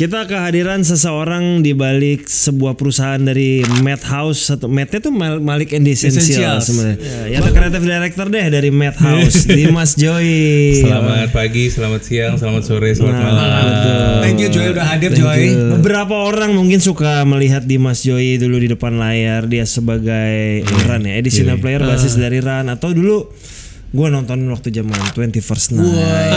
Kita kehadiran seseorang di balik sebuah perusahaan dari Madhouse. Madnya tuh Malik and the Essentials sebenarnya. Ya, ada kreatif director deh dari Madhouse, Dimas Joy. Selamat pagi, selamat siang, selamat sore, selamat malam. Thank you Joy udah hadir Joy. Beberapa orang mungkin suka melihat Dimas Joy dulu di depan layar. Dia sebagai Ran ya, additional player basis dari Ran. Atau dulu gue nonton waktu zaman 21st Night.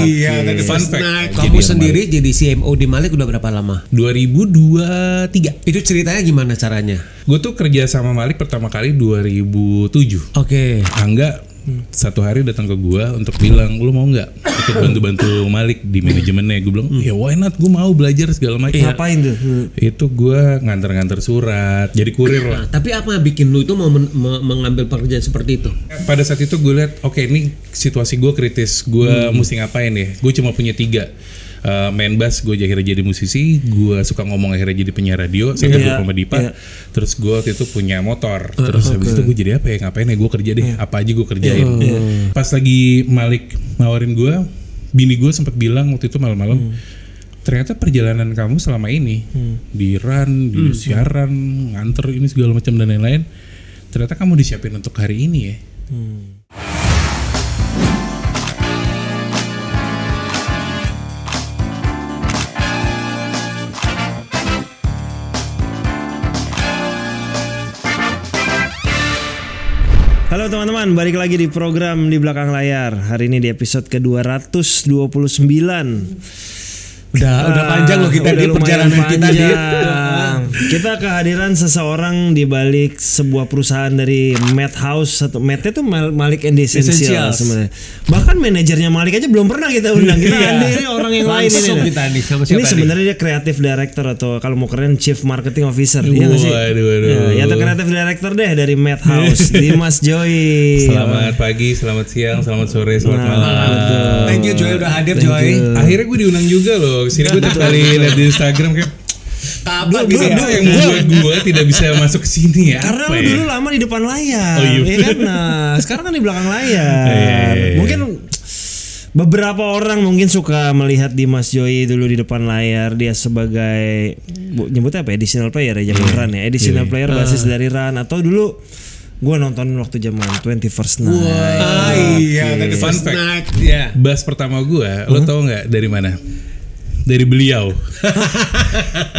Iya, Fun First fact. Night. Jadi Kamu sendiri jadi CMO di Malik udah berapa lama? 2023. Itu ceritanya gimana caranya? Gue tuh kerja sama Malik pertama kali 2007. Oke. Angga satu hari datang ke gue untuk bilang, lu mau nggak ikut bantu-bantu Malik di manajemennya? Gue bilang, ya why not, gue mau belajar segala macam. Ngapain tuh? Itu gue nganter-nganter surat, jadi kurir lah. Nah, tapi apa yang bikin lu itu mau mengambil pekerjaan seperti itu? Pada saat itu gue lihat, oke, ini situasi gue kritis, gue mesti ngapain ya? Gue cuma punya 3. Main bass, gue akhirnya jadi musisi. Gue suka ngomong, akhirnya jadi penyiar radio sampai gue sama Dipa. Terus gue waktu itu punya motor. Terus habis itu gue jadi apa ya, ngapain ya, gue kerja deh, apa aja gue kerjain. Pas lagi Malik nawarin gue, bini gue sempat bilang waktu itu malam-malam, ternyata perjalanan kamu selama ini di run, di siaran, nganter ini segala macam dan lain-lain, ternyata kamu disiapin untuk hari ini ya. Halo teman-teman, balik lagi di program Di Belakang Layar. Hari ini di episode ke-229. Udah panjang loh kita di perjalanan kita di. Kita kehadiran seseorang di balik sebuah perusahaan dari Madhouse. Madnya tuh Malik and the Essentials sebenarnya. Bahkan manajernya Malik aja belum pernah kita undang. Kita ini orang yang lain ini. Ini sebenarnya dia kreatif director atau kalau mau keren chief marketing officer. Iya nggak sih? Ya, atau kreatif director deh dari Madhouse, Dimas Joy. Selamat pagi, selamat siang, selamat sore, selamat malam. Thank you Joy udah hadir Joy. Akhirnya gue diundang juga loh. Sini gue tiap kali lihat di Instagram kayak Apa gitu ya? yang membuat gue tidak bisa masuk ke sini ya. Karena apa lu ya? dulu lama di depan layar, Oh, iya. ya kan? Nah, sekarang kan di belakang layar. Mungkin beberapa orang mungkin suka melihat Dimas Joy dulu di depan layar. Dia sebagai nyebutnya apa? Additional player ya, zaman Ran ya. Additional player basis dari Ran. Atau dulu gue nonton waktu zaman 21st Night. Iya, Fun First fact. Night. Iya. Bass pertama gue, lo tau nggak dari mana? Dari beliau.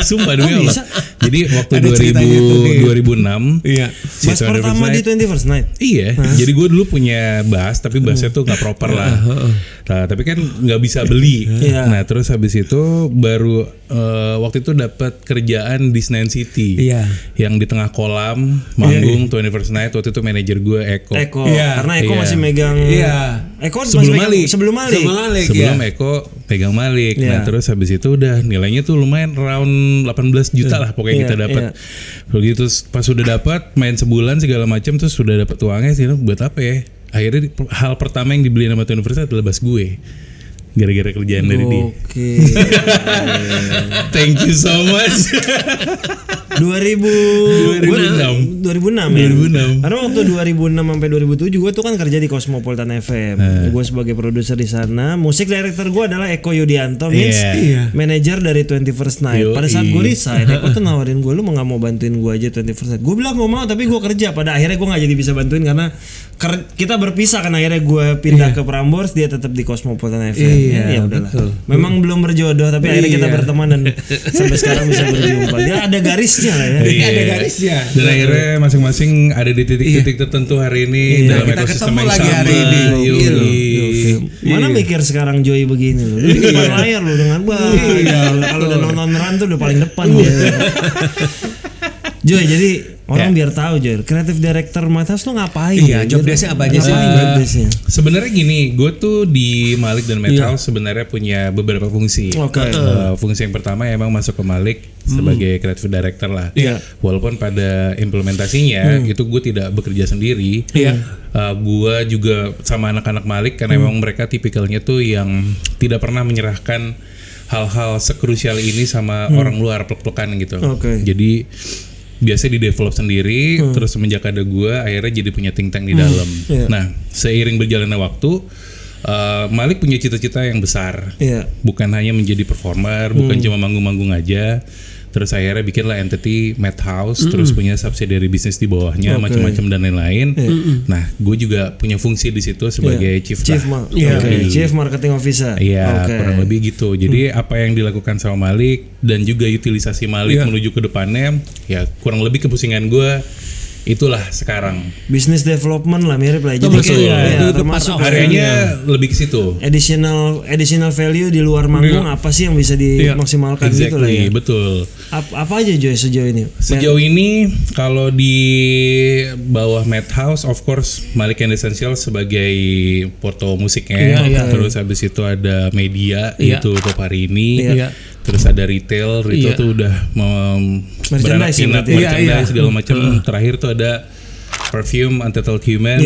Sumpah demi Allah. bisa? Jadi waktu Ada ceritanya tuh, Dik. 2006. Iya. Bass pertama di 21st Night. Iya, jadi gue dulu punya bass tapi bassnya tuh nggak proper lah. Nah, tapi kan nggak bisa beli. Iya. Nah, terus habis itu baru waktu itu dapat kerjaan di Senayan City. Iya. Yang di tengah kolam manggung 21st Night. Waktu itu manajer gue Eko. Iya. Karena Eko Iya. masih megang. Iya. Eko Sebelum masih megang- Malik. Sebelum Malik. Sebelum Eko pegang Malik. Nah, Iya. terus habis itu udah nilainya tuh lumayan round 18 juta lah pokoknya Iya, kita dapat. Begitu pas sudah dapat main sebulan segala macam terus sudah dapat uangnya sih buat apa ya? Akhirnya hal pertama yang dibeli sama universitas adalah bass gue. Gara-gara kerjaan dari dia. Oke. Thank you so much. 2006 ya. 2006. Karena waktu 2006 sampai 2007 gue tuh kan kerja di Cosmopolitan FM. Gue sebagai produser di sana. Musik director gue adalah Eko Yudianto, Iya. manajer dari 21st Night. Yoi. Pada saat gue resign, Eko tuh nawarin gue, lu mau nggak mau bantuin gue aja 21st Night. Gue bilang nggak mau, tapi gue kerja. Pada akhirnya gue nggak jadi bisa bantuin karena kita berpisah kan. Akhirnya gue pindah ke Prambors, dia tetap di Cosmopolitan FM. Ya udahlah. Memang belum berjodoh, tapi akhirnya kita berteman dan sampai sekarang bisa berjumpa. Dia ada garisnya lah ya. Iya. Ada garisnya. Dan akhirnya masing-masing ada di titik-titik tertentu hari ini dalam kita ekosistem ketemu yang lagi sama. hari ini. Yoi. Mana mikir sekarang Joy begini loh. Di depan layar loh dengan kalau udah nonton Ran tuh udah paling depan dia. Joy, jadi orang biar tahu Joy, kreatif director Madhouse lu ngapain? Iya, job desk-nya apa aja sih? Job desk-nya? Sebenarnya gini, gue tuh di Malik dan Madhouse sebenarnya punya beberapa fungsi. Oke. Fungsi yang pertama emang masuk ke Malik sebagai creative director lah. Iya. Walaupun pada implementasinya itu gue tidak bekerja sendiri. Iya. Gue juga sama anak-anak Malik karena memang mereka tipikalnya tuh yang tidak pernah menyerahkan hal-hal sekrusial ini sama orang luar plek-plekan gitu. Oke. Jadi biasanya di develop sendiri, terus semenjak ada gue akhirnya jadi punya think tank di dalam. Iya. Nah, seiring berjalannya waktu, Malik punya cita-cita yang besar, bukan hanya menjadi performer, bukan cuma manggung-manggung aja. Terus akhirnya bikinlah entity Madhouse, terus punya subsidiary bisnis di bawahnya, macam-macam dan lain-lain. Nah, gue juga punya fungsi di situ sebagai chief marketing officer. Iya, kurang lebih gitu. Jadi apa yang dilakukan sama Malik dan juga utilisasi Malik menuju ke depannya, ya kurang lebih kepusingan gue. Itulah sekarang business development lah, mirip lah. Jadi termasuk areanya lebih ke situ. Additional value di luar manggung apa sih yang bisa dimaksimalkan gitu lah ya. Betul. Apa aja Joy sejauh ini? Sejauh ini kalau di bawah Madhouse, of course Malik and Essential sebagai porto musiknya. Terus habis itu ada media itu Pop Hari Ini. Terus ada retail tuh udah beranak pinak merchandise segala macam. Terakhir tuh ada perfume Untitled Humans.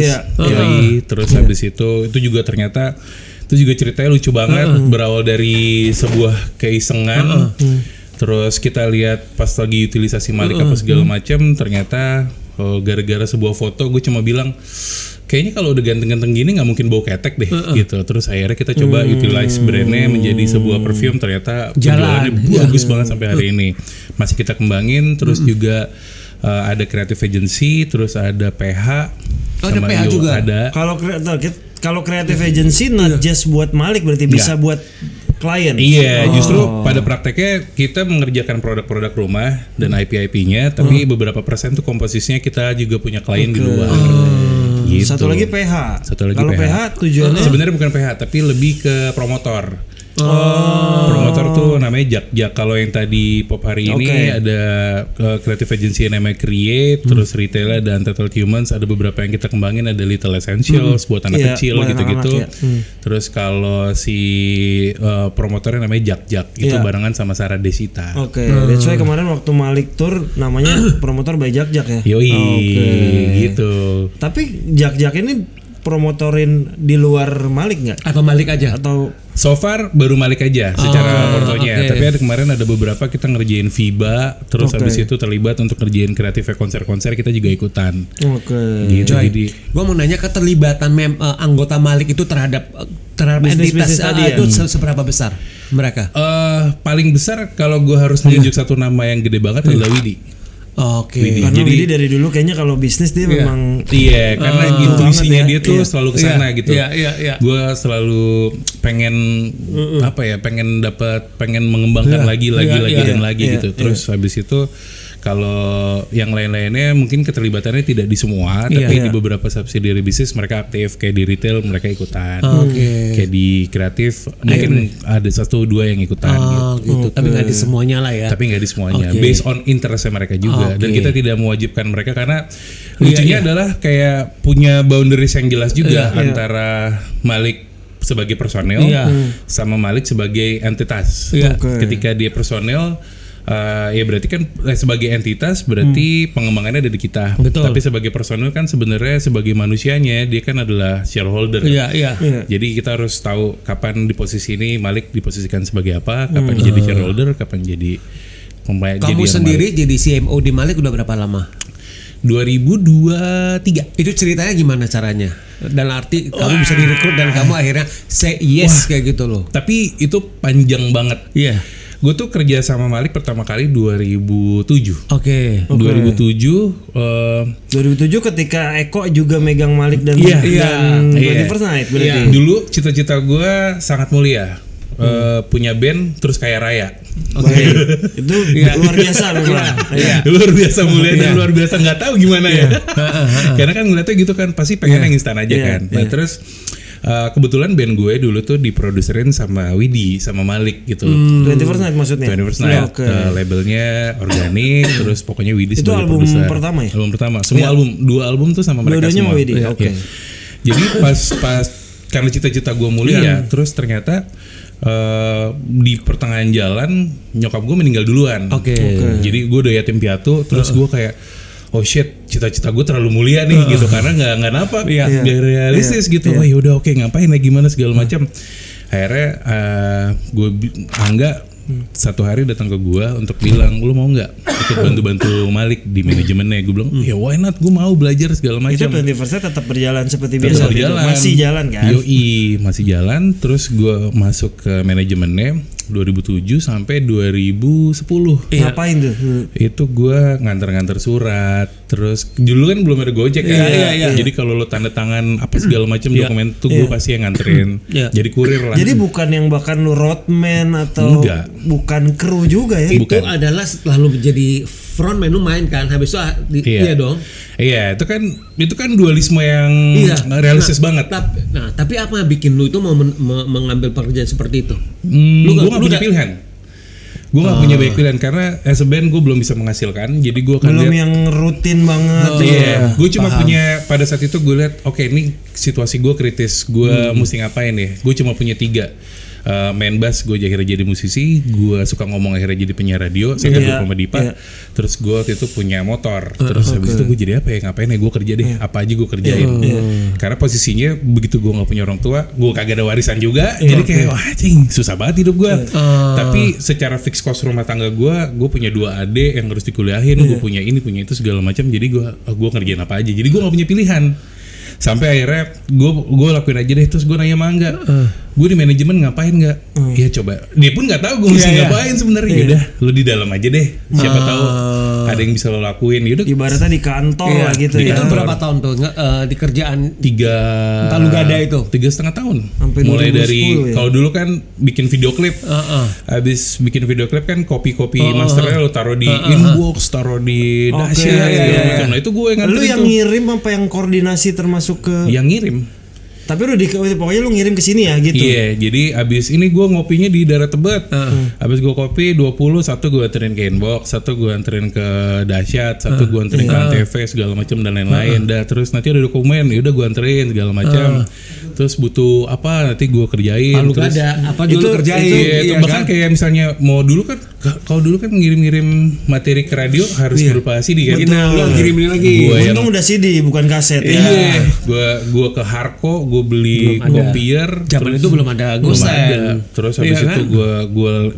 Terus habis itu juga ternyata itu juga ceritanya lucu banget. Berawal dari sebuah keisengan. Terus kita lihat pas lagi utilisasi Malik apa segala macam, ternyata gara-gara sebuah foto gue cuma bilang kayaknya kalau udah ganteng-ganteng gini nggak mungkin bau ketek deh gitu. Terus akhirnya kita coba utilize brandnya menjadi sebuah perfume, ternyata penjualannya bagus banget sampai hari ini. Masih kita kembangin. Terus juga ada creative agency, terus ada PH. Ada PH juga. Ada. Kalau creative agency not just buat Malik, berarti bisa buat klien. Iya, justru pada prakteknya kita mengerjakan produk-produk rumah dan IP-IP-nya, tapi beberapa persen tuh komposisinya kita juga punya klien di luar. Gitu. Satu lagi PH. Kalau PH tujuannya sebenarnya bukan PH, tapi lebih ke promotor. Promotor tuh namanya Jak. Kalau yang tadi Pop Hari Ini ada creative agency yang namanya Create, terus retail ada Untitled Humans, ada beberapa yang kita kembangin, ada Little Essentials buat anak kecil gitu-gitu. Terus kalau si promotornya namanya Jak, itu barengan sama Sarah Desita. That's why kemarin waktu Malik tour namanya promotor by Jak ya. Yoi, gitu. Tapi Jak ini promotorin di luar Malik nggak? Atau Malik aja? Atau so far baru Malik aja secara portonya. Tapi ada kemarin ada beberapa kita ngerjain FIBA, terus habis itu terlibat untuk ngerjain kreatif konser-konser, kita juga ikutan. Gitu. Jadi gue mau nanya keterlibatan anggota Malik itu terhadap entitas itu seberapa besar mereka? Paling besar kalau gue harus menunjuk satu nama yang gede banget adalah Widi. Karena Widi dari dulu kayaknya kalau bisnis dia memang karena intuisinya dia tuh selalu kesana gitu. Gue selalu pengen pengen mengembangkan lagi dan lagi gitu. Terus habis itu kalau yang lain-lainnya mungkin keterlibatannya tidak di semua, tapi di beberapa subsidiary bisnis mereka aktif, kayak di retail mereka ikutan, kayak di kreatif mungkin ada 1-2 yang ikutan gitu. Tapi nggak di semuanya lah ya. Tapi nggak di semuanya, based on interestnya mereka juga, dan kita tidak mewajibkan mereka karena lucunya adalah kayak punya boundaries yang jelas juga antara Malik sebagai personel sama Malik sebagai entitas. Ketika dia personel, ya berarti kan sebagai entitas berarti pengembangannya ada di kita. Tapi sebagai personel kan sebenarnya sebagai manusianya dia kan adalah shareholder. Jadi kita harus tahu kapan di posisi ini Malik diposisikan sebagai apa, kapan jadi shareholder, kapan jadi pemain. Kamu sendiri jadi CMO di Malik udah berapa lama? 2023. Itu ceritanya gimana caranya? Dan arti kamu bisa direkrut dan kamu akhirnya say yes kayak gitu loh. Tapi itu panjang banget. Gue tuh kerja sama Malik pertama kali 2007. 2007 ketika Eko juga megang Malik dan 21st Night berarti. Dulu cita-cita gue sangat mulia. Punya band terus kaya raya. Itu luar biasa memang. Luar biasa mulia dan luar biasa nggak tahu gimana ya. Karena kan ngeliatnya gitu kan pasti pengen yang instan aja kan. Nah terus kebetulan band gue dulu tuh diproduserin sama Widi sama Malik gitu. 21st Night maksudnya? 21st Night. Labelnya organik. Terus pokoknya Widi sebagai album produser. Pertama ya? Album pertama. Semua album, 2 album tuh sama mereka semua. Sama Widi. Jadi pas karena cita-cita gue mulia, terus ternyata di pertengahan jalan nyokap gue meninggal duluan. Jadi gue udah yatim piatu. Terus gue kayak oh shit, cita-cita gue terlalu mulia nih gitu, karena nggak napak, nggak realistis gitu. Yaudah oke, ngapain lagi gimana segala macam. Akhirnya gue Angga satu hari datang ke gue untuk bilang, lu mau nggak ikut bantu-bantu Malik di manajemennya? Gue bilang, ya why not, gue mau belajar segala macam. Itu 20% tetap berjalan seperti biasa gitu. Masih jalan kan? Yoi, masih jalan. Terus gue masuk ke manajemennya 2007 sampai 2010. Ngapain tuh? Itu gue nganter-nganter surat. Terus dulu kan belum ada Gojek ya. Jadi kalau lo tanda tangan apa segala macam dokumen tuh gue pasti yang nganterin. Jadi kurir lah. Jadi bukan yang bahkan lu roadman atau bukan kru juga ya? Itu adalah setelah lu menjadi frontman, lu main kan, habis itu iya dong. Iya, itu kan dualisme yang realistis banget. Tapi apa yang bikin lu itu mau mengambil pekerjaan seperti itu? Gue gak punya pilihan. Gue gak punya banyak pilihan karena as a band gue belum bisa menghasilkan. Jadi gue akan belum yang rutin banget. Gue cuma punya pada saat itu gue lihat, oke, ini situasi gue kritis. Gue mesti ngapain ya? Gue cuma punya 3. Main bass, gue akhirnya jadi musisi. Gue suka ngomong, akhirnya jadi penyiar radio. Saya gue sama Dipa. Terus gue waktu itu punya motor. Terus habis itu gue jadi apa ya? Ngapain ya? Gue kerja deh. Apa aja gue kerjain. Karena posisinya begitu gue nggak punya orang tua, gue kagak ada warisan juga. Jadi kayak wah cing, susah banget hidup gue. Tapi secara fix cost rumah tangga gue punya 2 adik yang harus dikuliahin. Gue punya ini, punya itu segala macam. Jadi gue ngerjain apa aja. Jadi gue nggak punya pilihan. Sampai akhirnya gue lakuin aja deh. Terus gue nanya sama Angga, gue di manajemen ngapain nggak? Ya coba. Dia pun nggak tahu gue mesti ngapain sebenarnya. Yaudah, lu di dalam aja deh. Siapa tahu ada yang bisa lo lakuin. Yaudah. Ibaratnya di kantor lah gitu ya. Itu berapa tahun tuh di kerjaan? 3 Palu Gada itu. 3,5 tahun. Sampai mulai 2010 dari kalau dulu kan bikin video klip. Habis bikin video klip kan kopi masternya lo taruh di inbox, taruh di dashboard. Nah itu gue yang lu yang ngirim apa yang koordinasi termasuk ke yang ngirim. Tapi lu pokoknya lu ngirim ke sini ya gitu. Iya, jadi abis ini gue ngopinya di daerah Tebet. Abis gue kopi 20, satu gue anterin ke inbox, satu gue anterin ke dahsyat, satu gue anterin ke Antv segala macam dan lain-lain. Terus nanti ada dokumen, ya udah gue anterin segala macam. Terus butuh apa nanti gue kerjain. Palu terus ada apa juga kerjain. Iya, bahkan kayak misalnya mau dulu kan, kalau dulu kan ngirim-ngirim materi ke radio harus berupa CD kan. Lu kirimin lagi. Untung udah CD bukan kaset. Iya, gue ke Harko, gue beli kopier. Zaman itu belum ada Gosen. Terus habis itu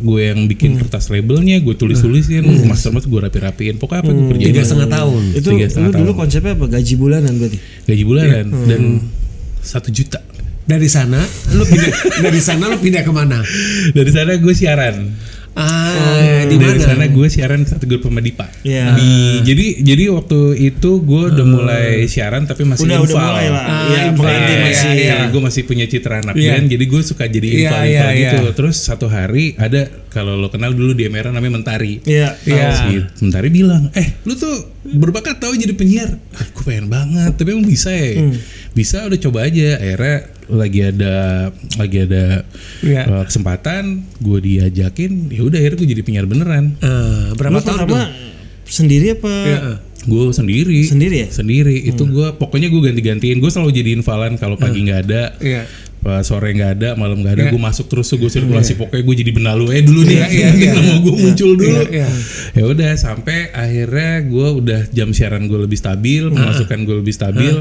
gue yang bikin kertas labelnya, gue tulis-tulisin, master gue rapi-rapiin. Pokoknya apa gue kerjain. 3,5 tahun. Itu lu dulu konsepnya apa? Gaji bulanan berarti? Gaji bulanan dan 1 juta. Dari sana lu pindah kemana? Dari sana gue siaran. Di dari mana? sana gue siaran satu grup sama Dipa. Jadi waktu itu gue udah mulai siaran tapi masih udah mulai lah. Gue masih punya citra anak band, jadi gue suka jadi infal gitu. Terus satu hari ada, kalau lo kenal dulu di Emera namanya Mentari. Mentari bilang, lu tuh berbakat tau jadi penyiar. Gue pengen banget, tapi emang bisa ya. Bisa, udah coba aja. Akhirnya lagi ada kesempatan, gue diajakin. Ya udah akhirnya gue jadi penyiar beneran. Berapa tahun tuh? Sendiri apa? Gue sendiri ya? Sendiri. Itu gue pokoknya gue ganti-gantiin. Gue selalu jadi infalan kalau pagi nggak ada. Sore nggak ada, malam nggak ada, gue masuk terus tuh, gue sirkulasi. Pokoknya gue jadi benalu dulu nih. Mau gue muncul dulu. Ya udah sampai akhirnya gue udah jam siaran gue lebih stabil, pemasukan gue lebih stabil.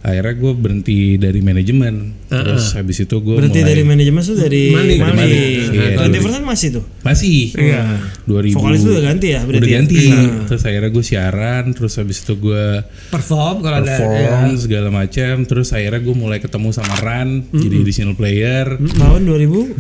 Akhirnya gue berhenti dari manajemen. Terus habis itu gue berhenti dari manajemen tuh dari Malik. 20% masih tuh? Masih. 2000. Vokalis tuh udah ganti ya? Udah ganti. Terus akhirnya gue siaran. Terus habis itu gue perform segala macam. Terus akhirnya gue mulai ketemu sama Ran, jadi additional player. Tahun 2013.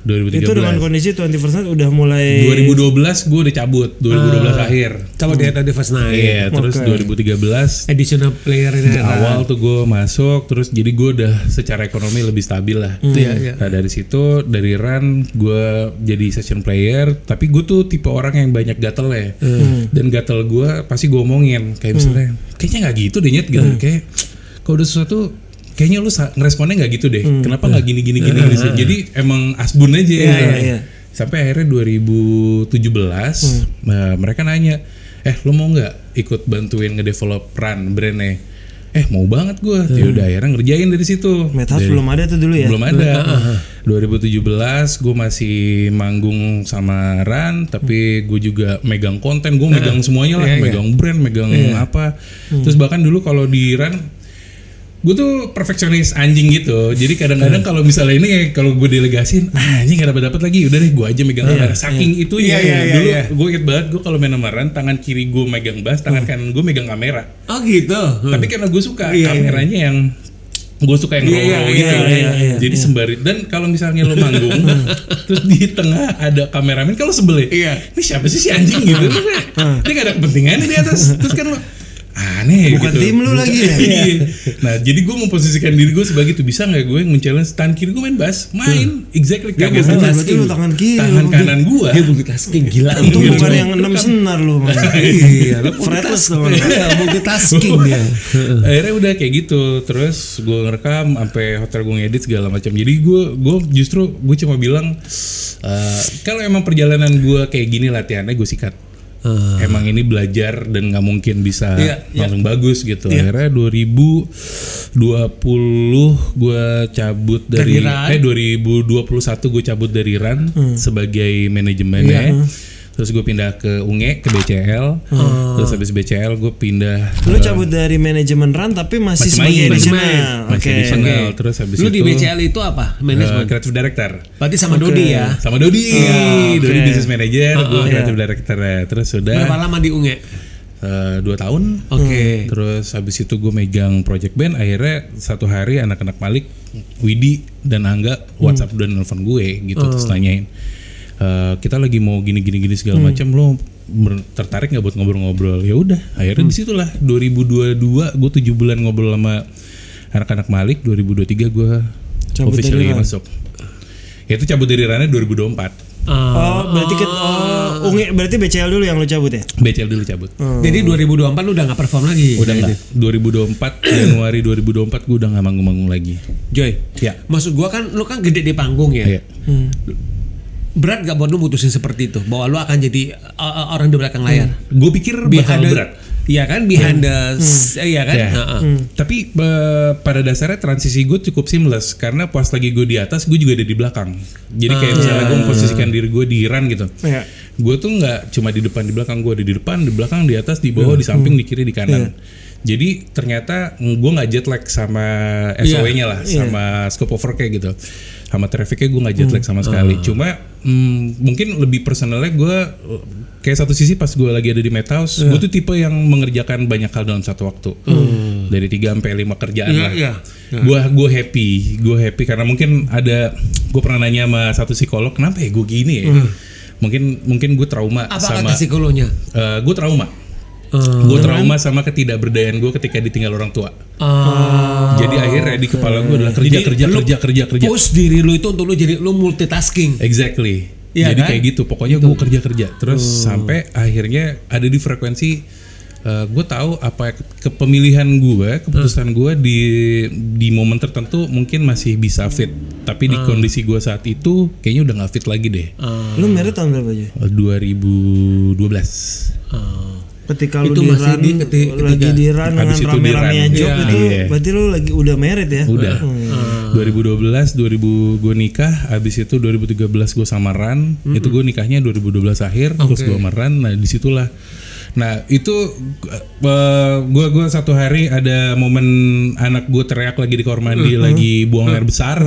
2013. Itu dengan kondisi 20% udah mulai 2012 gue udah cabut. 2012 akhir. Cabut di First Night. Iya, terus 2013 additional player ini awal tuh gue masuk, terus jadi gue udah secara ekonomi lebih stabil lah. Nah dari situ, dari Run gue jadi session player, tapi gue tuh tipe orang yang banyak gatel ya. Dan gatel gue pasti gue omongin kayak misalnya kayaknya nggak gitu deh Nyet gitu. Kayak kalau udah sesuatu kayaknya lu ngeresponnya nggak gitu deh. Kenapa nggak gini. Jadi emang asbun aja. Sampai akhirnya 2017 mereka nanya, lu mau nggak ikut bantuin ngedevelop Run brandnya? Mau banget gue. Ya udah akhirnya ngerjain dari situ. Methouse belum ada tuh dulu ya? Belum ada. 2017 gue masih manggung sama Run, tapi gue juga megang konten, gue megang semuanya lah, megang brand, megang apa. Terus bahkan dulu kalau di Run gue tuh perfeksionis anjing gitu. Jadi kadang-kadang kalau misalnya ini kalau gue delegasin, anjing gak dapat lagi, udah deh gue aja megang kamera. Saking itunya dulu gue inget banget gue kalau main sama Ran, tangan kiri gue megang bass, tangan kanan gue megang kamera. Oh gitu. Tapi karena gue suka kameranya yang gue suka yang roll gitu. Jadi sembari, dan kalau misalnya lo manggung terus di tengah ada kameramen, kalau sebel ini siapa sih si anjing gitu. Dia gak ada kepentingannya di atas. Terus kan lo aneh bukan gitu. Tim lu lagi ya. Nah jadi gue memposisikan diri gue sebagai itu, bisa nggak gue nge-challenge tangan kiri gue main bass, main exactly kayak gitu. Berarti lu tangan kiri, tangan kanan gue dia multitasking gila. Itu bukan yang 6 senar lu. Iya, lu fretless tuh. Multitasking dia. Akhirnya udah kayak gitu, terus gue ngerekam sampai hotel gue ngedit segala macam. Jadi gue justru gue cuma bilang kalau emang perjalanan gue kayak gini latihannya gue sikat. Emang ini belajar dan nggak mungkin bisa langsung bagus gitu. Akhirnya 2020 gue cabut dari 2021 gue cabut dari Ran sebagai manajemennya. Terus gue pindah ke UNGE, ke BCL. Terus habis BCL gue pindah. Lu cabut dari manajemen Ran tapi masih sebagai additional. Oke. Terus habis lu itu. Lu di BCL itu apa? Manajemen. Creative Director. Berarti sama Dodi ya? Sama Dodi. Dodi Business Manager, gue Creative Director ya. Terus sudah. Berapa lama di UNGE? 2 tahun. Terus habis itu gue megang project band. Akhirnya satu hari anak-anak Malik, Widi dan Angga WhatsApp dan nelfon gue gitu. Terus tanyain, kita lagi mau gini segala macam, lo tertarik nggak buat ngobrol-ngobrol? Ya udah, akhirnya disitulah 2022 gue 7 bulan ngobrol sama anak-anak Malik. 2023 gue officially masuk. Itu cabut dari Rana 2024. Berarti BCL dulu yang lo cabut ya? BCL dulu cabut. Jadi 2024 lu udah nggak perform lagi? Udah nggak. 2024 Januari 2024 gue udah nggak manggung-manggung lagi. Joy, ya. Maksud gue kan lu kan gede di panggung ya. Berat gak buat lu mutusin seperti itu, bahwa lu akan jadi orang di belakang layar? Gue pikir bakal berat. Iya kan, behind the iya kan. Tapi pada dasarnya transisi gue cukup seamless, karena pas lagi gue di atas gue juga ada di belakang. Jadi kayak misalnya gue memposisikan diri gue di run gitu. Gue tuh nggak cuma di depan di belakang, gue ada di depan, di belakang, di atas, di bawah, di samping, di kiri, di kanan. Jadi ternyata gue nggak jet lag sama SOE-nya lah, sama scope of work kayak gitu. Sama trafficnya gue nggak jet lag sama sekali. Cuma mungkin lebih personalnya gue kayak satu sisi pas gue lagi ada di Madhouse, gue tuh tipe yang mengerjakan banyak hal dalam satu waktu. Dari 3 sampai 5 kerjaan lah. Gue happy karena mungkin ada, gue pernah nanya sama satu psikolog, kenapa ya gue gini ya? Mungkin gue trauma. Apa sama kata psikolognya? Gue trauma. Gue trauma sama ketidakberdayaan gue ketika ditinggal orang tua. Jadi akhirnya di kepala gue adalah kerja. Push diri lu itu untuk lu jadi lu multitasking. Exactly. Ya, jadi kan? kayak gitu. Pokoknya gue kerja. Terus sampai akhirnya ada di frekuensi. Gue tahu apa kepemilihan gue, keputusan gue di momen tertentu mungkin masih bisa fit. Tapi di kondisi gue saat itu kayaknya udah nggak fit lagi deh. Lu married tahun berapa aja? 2012. Ketika lu lagi di run dengan rame-ramenya job itu berarti lu lagi udah married ya? Udah. 2012 gue nikah, habis itu 2013 gue sama Ran. Itu gue nikahnya 2012 akhir, terus gue sama Ran. Nah disitulah. Nah itu gue satu hari ada momen anak gue teriak lagi di kamar mandi, lagi buang air besar.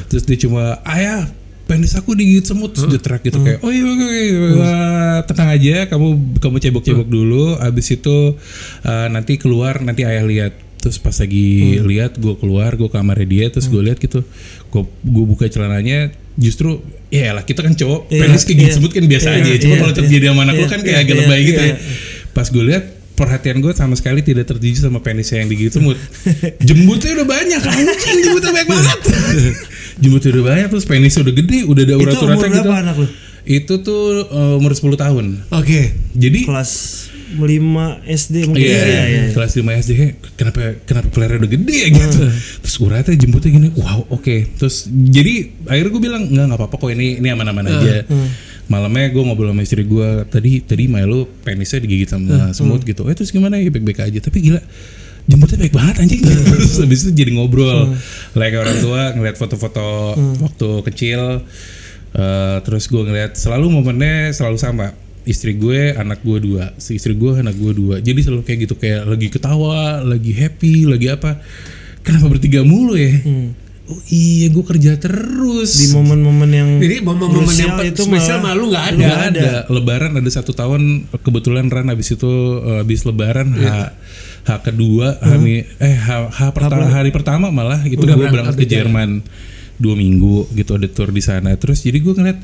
Terus dia cuma, ayah, penis aku digigit semut. Terus dia teriak gitu kayak, oh iya, tenang aja, kamu cebok-cebok dulu. Abis itu nanti keluar, nanti ayah lihat. Terus pas lagi lihat, gue keluar, gue kamarnya dia, terus gue lihat gitu, gue buka celananya, justru ya lah kita kan cowok, penis kegigit semut kan biasa aja. Cuma kalau terjadi sama anak lo kan kayak agak lebay gitu ya. Pas gue lihat, perhatian gue sama sekali tidak tertuju sama penisnya yang digigit semut. Jembutnya udah banyak, anjing, jembutnya banyak banget. Jembutnya udah banyak, terus penisnya udah gede, udah ada urat-uratnya gitu. Itu umur berapa anak lu? Itu tuh umur 10 tahun. Oke. Jadi kelas 5 SD mungkin. Iya. Kelas 5 SD kenapa pelernya udah gede ya gitu. Terus uratnya jembutnya gini. Wow, oke. Terus jadi akhirnya gue bilang enggak apa-apa kok, ini aman-aman aja. Malamnya gue ngobrol sama istri gue, tadi Maya lu penisnya digigit sama semut gitu. Terus gimana ya, baik-baik aja. Tapi gila, jembutnya baik banget anjing. Terus habis itu jadi ngobrol. Like orang tua ngeliat foto-foto waktu kecil. Terus gue ngeliat selalu momennya selalu sama. Istri gue, anak gue 2. Si istri gue, anak gue 2. Jadi selalu kayak gitu, kayak lagi ketawa, lagi happy, lagi apa. kenapa bertiga mulu ya? Oh iya, gue kerja terus di momen-momen yang jadi momen-momen yang itu spesial malu nggak ada. Lebaran ada 1 tahun kebetulan Ran habis itu habis Lebaran H kedua hari pertama malah gitu gue berangkat ke Jerman 2 minggu gitu, ada tour di sana. Terus jadi gue ngeliat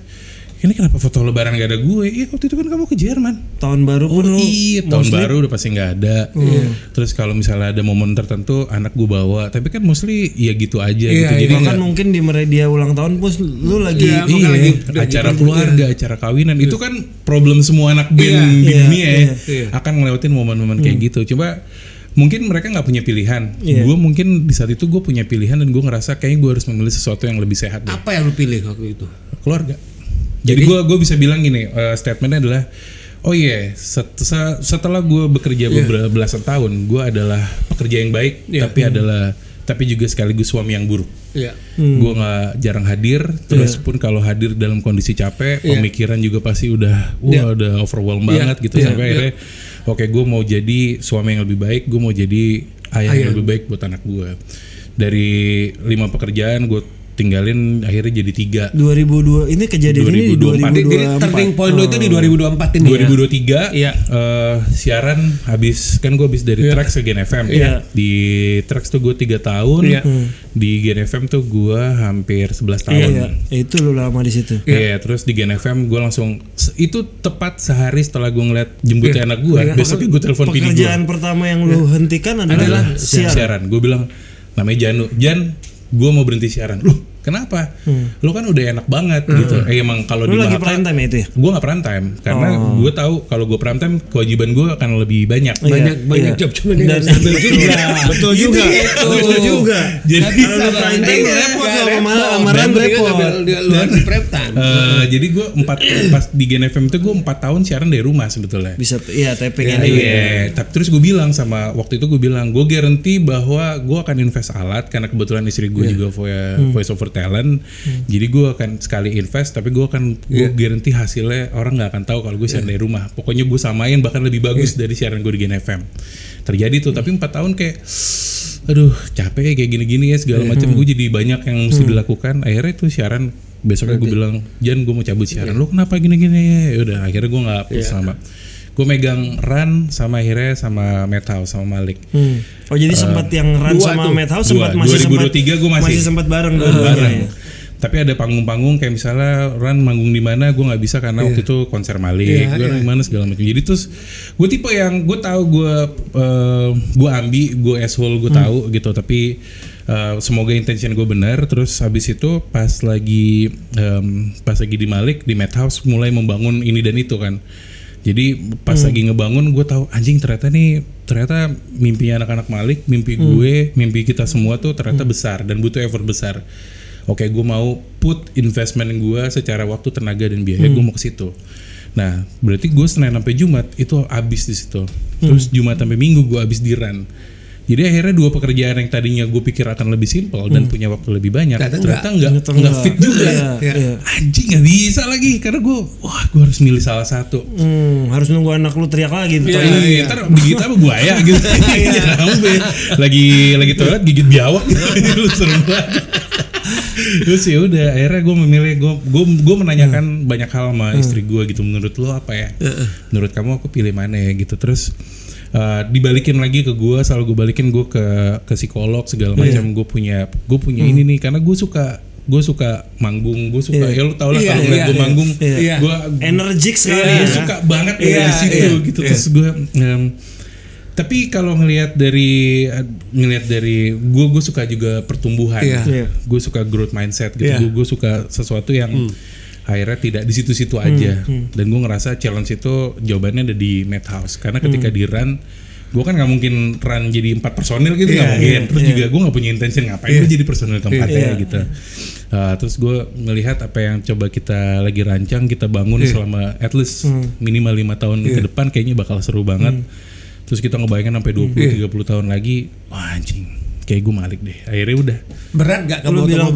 ini kenapa foto Lebaran gak ada gue? Iya waktu itu kan kamu ke Jerman. Tahun baru pun iya, tahun baru udah pasti gak ada. Terus kalau misalnya ada momen tertentu anak gue bawa, tapi kan mostly ya gitu aja gitu. Jadi kan mungkin di dia ulang tahun pun lu lagi acara keluarga, acara kawinan. Itu kan problem semua anak band di dunia akan ngelewatin momen-momen kayak gitu. Coba mungkin mereka nggak punya pilihan. Gue mungkin di saat itu gue punya pilihan dan gue ngerasa kayaknya gue harus memilih sesuatu yang lebih sehat. Apa yang lu pilih waktu itu? Keluarga. Jadi gue bisa bilang gini, statementnya adalah, oh iya, setelah gue bekerja belasan tahun, gue adalah pekerja yang baik, tapi juga sekaligus suami yang buruk. Gue nggak jarang hadir, terus pun kalau hadir dalam kondisi capek, pemikiran juga pasti udah overwhelm banget gitu sampai akhirnya, oke, gue mau jadi suami yang lebih baik, gue mau jadi ayah yang lebih baik buat anak gue. Dari 5 pekerjaan gue tinggalin akhirnya jadi 3. 2002 ini kejadian 2024. Ini di 2024. Jadi turning point lo itu di 2024 ini 2023 siaran habis kan gue habis dari Trax ke Gen FM. Di Trax tuh gue 3 tahun. Di Gen FM tuh gue hampir 11 tahun. Itu lu lama di situ. Terus di Gen FM gue langsung itu tepat sehari setelah gue ngeliat jemputnya anak gue. Besoknya gue telepon bini gue. Pekerjaan pertama yang lu hentikan adalah siaran. Gue bilang namanya Jan, gue mau berhenti siaran. Loh, kenapa? Lo kan udah enak banget gitu. Emang kalau di lagi prime time itu ya? Gue nggak prime time karena gue tahu kalau gue prime time kewajiban gue akan lebih banyak. Banyak job cuma dan betul juga. Jadi kalau prime time repot amaran repot. Prime time. Jadi gue pas di Gen FM itu gue 4 tahun siaran dari rumah sebetulnya. Bisa taping Tapi terus gue bilang sama waktu itu gue guarantee bahwa gue akan invest alat karena kebetulan istri gue juga voice over talent. Jadi gue akan sekali invest tapi gue guarantee hasilnya orang nggak akan tahu kalau gue siaran dari rumah. Pokoknya gue samain bahkan lebih bagus dari siaran gue di Gen FM. Terjadi tuh, tapi 4 tahun kayak aduh capek kayak gini-gini ya segala macam. Gue jadi banyak yang mesti dilakukan. Akhirnya tuh siaran besoknya gue bilang, Jan gue mau cabut siaran. Lo kenapa gini-gini? Ya udah akhirnya gue nggak sama. Gue megang Ran sama akhirnya sama Madhouse sama Malik. Oh jadi sempat yang Ran sama Madhouse sempat masih 2023 gue masih sempat bareng. Tapi ada panggung-panggung kayak misalnya Ran manggung di mana gue nggak bisa karena waktu itu konser Malik, gue di mana segala macam. Jadi terus gue tipe yang gue tahu gue ambi, gue asshole, gue tahu gitu. Tapi semoga intention gue benar. Terus habis itu pas lagi di Malik di Madhouse mulai membangun ini dan itu kan. Jadi pas lagi ngebangun gue tahu anjing ternyata mimpinya anak-anak Malik, mimpi gue, mimpi kita semua tuh ternyata besar dan butuh effort besar. Oke, gue mau put investment gue secara waktu, tenaga dan biaya, gue mau ke situ. Nah, berarti gue Senin sampai Jumat itu habis di situ. Terus Jumat sampai Minggu gue habis di Run. Jadi akhirnya 2 pekerjaan yang tadinya gue pikir akan lebih simpel dan punya waktu lebih banyak, ternyata nggak fit juga. Anjing nggak bisa lagi karena gue harus milih salah satu. Harus nunggu anak lu teriak lagi. Ntar digigit apa buaya gitu. Lagi toilet gigit biawak gitu. Lu serem banget. Terus ya udah akhirnya gue memilih gue menanyakan banyak hal sama istri gue gitu, menurut lo apa ya, menurut kamu aku pilih mana ya gitu. Terus dibalikin lagi ke gue, selalu gue balikin gue ke psikolog segala macam. Gue punya ini nih karena gue suka manggung, gue suka ya lo tau lah kalau ngeliat gue manggung gue energik sekali, suka banget dari situ gitu. Terus gue tapi kalau ngelihat dari gue suka juga pertumbuhan, gue suka growth mindset gitu, gue suka sesuatu yang akhirnya tidak di situ-situ aja. Dan gue ngerasa challenge itu jawabannya ada di Madhouse karena ketika di Run gue kan nggak mungkin Run jadi 4 personil gitu, nggak mungkin. Terus juga gue nggak punya intention ngapain gue jadi personil keempatnya gitu. Terus gue melihat apa yang coba kita lagi rancang, kita bangun selama at least minimal 5 tahun ke depan kayaknya bakal seru banget. Terus kita ngebayangin sampai 20-30 tahun lagi, wah anjing, kayak gue malik deh. Akhirnya udah. Berat gak kamu lu bilang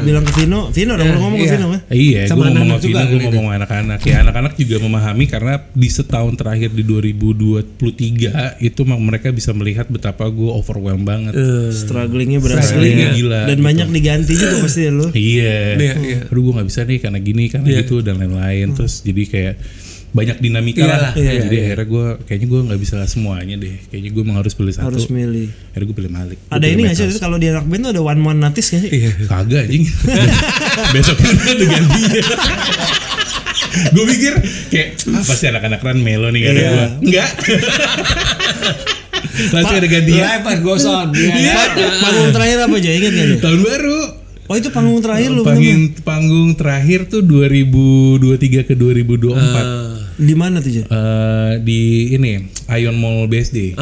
bilang ke Vino udah ngomong ke Vino kan? Iya, gue ngomong sama Vino, gue gitu. ngomong sama anak-anak. Ya anak-anak juga memahami karena di setahun terakhir di 2023 itu mereka bisa melihat betapa gue overwhelmed banget. Strugglingnya berasa gila. Dan gitu. Banyak diganti juga pasti ya lu. Iya. Aduh gue nggak bisa nih karena gini, karena gitu dan lain-lain. Terus jadi kayak banyak dinamika lah. Jadi akhirnya kayaknya gue nggak bisa semuanya deh. Kayaknya gue memang harus pilih satu. Harus milih. Akhirnya gue pilih Malik. Ada ini nggak sih kalau di anak band tuh ada one man notice nggak sih? Kagak anjing. Besok itu gantinya. Gue pikir kayak pasti anak-anak kan melo nih kata gue. Enggak. Langsung ada gantian. Pas goson. Panggung terakhir apa aja ingat nggak? Tahun baru. Oh itu panggung terakhir lu? Panggung terakhir tuh 2023 ke 2024. Di mana tuh, Jan? Di ini Ion Mall BSD.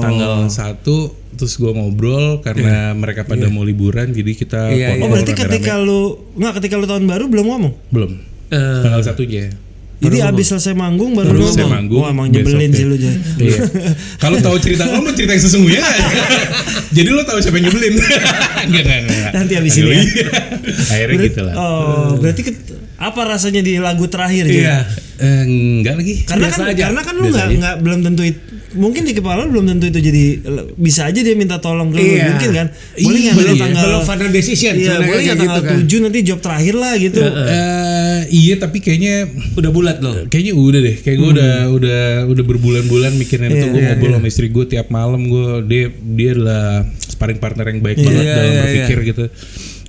Tanggal 1 terus gue ngobrol karena mereka pada mau liburan jadi kita Oh berarti ketika lu tahun baru belum ngomong? Belum. Tanggal 1-nya. Jadi abis selesai manggung baru lu ngomong. Wah emang nyebelin sih lu, Jan. Iya. Kalau tahu cerita lo mau cerita yang sesungguhnya gak? Jadi lo tahu siapa yang nyebelin? Enggak. Nanti abis ini ya. Akhirnya gitu lah. Oh, berarti apa rasanya di lagu terakhir? Iya. Enggak lagi. Karena kan lu nggak belum tentu mungkin di kepala lu belum tentu itu jadi bisa aja dia minta tolong ke lu mungkin kan. Boleh nggak belum final decision. Iya, boleh nggak tanggal 7 nanti job terakhir lah gitu. Iya tapi kayaknya udah bulat loh. Kayaknya udah deh. Kayak gue udah berbulan-bulan mikirin itu. Gue ngobrol sama istri gue tiap malam. Dia adalah sparring partner yang baik banget dalam berpikir gitu.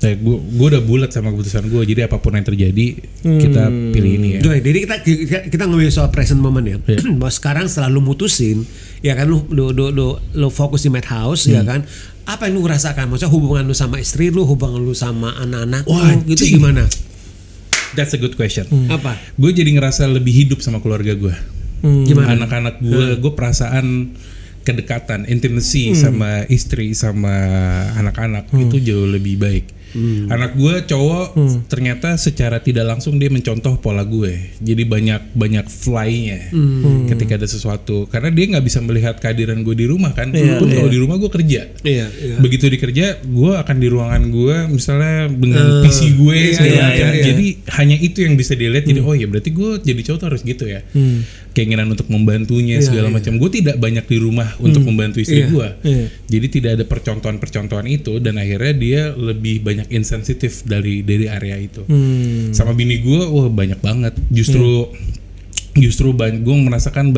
Gue udah bulat sama keputusan gue. Jadi apapun yang terjadi kita pilih ini ya. Jadi kita ngomongin soal present moment ya. Bahwa sekarang setelah lu mutusin, ya kan lu fokus di Madhouse ya kan. Apa yang lu rasakan? Maksudnya hubungan lu sama istri lu, hubungan lu sama anak-anak lu gitu gimana? That's a good question. Apa? Gue jadi ngerasa lebih hidup sama keluarga gue. Gimana? Anak-anak gue perasaan kedekatan, intimacy sama istri sama anak-anak itu jauh lebih baik. Anak gue cowok ternyata secara tidak langsung dia mencontoh pola gue. Jadi banyak fly-nya ketika ada sesuatu. Karena dia nggak bisa melihat kehadiran gue di rumah kan. Kalau di rumah gue kerja. Begitu di kerja gue akan di ruangan gue misalnya dengan PC gue segala macam. Jadi hanya itu yang bisa dilihat. Jadi oh ya berarti gue jadi cowok tuh harus gitu ya. Keinginan untuk membantunya segala macam. Gue tidak banyak di rumah untuk membantu istri gue. Jadi tidak ada percontohan itu dan akhirnya dia lebih banyak insensitif dari area itu. Sama bini gue, wah banyak banget. Justru gue merasakan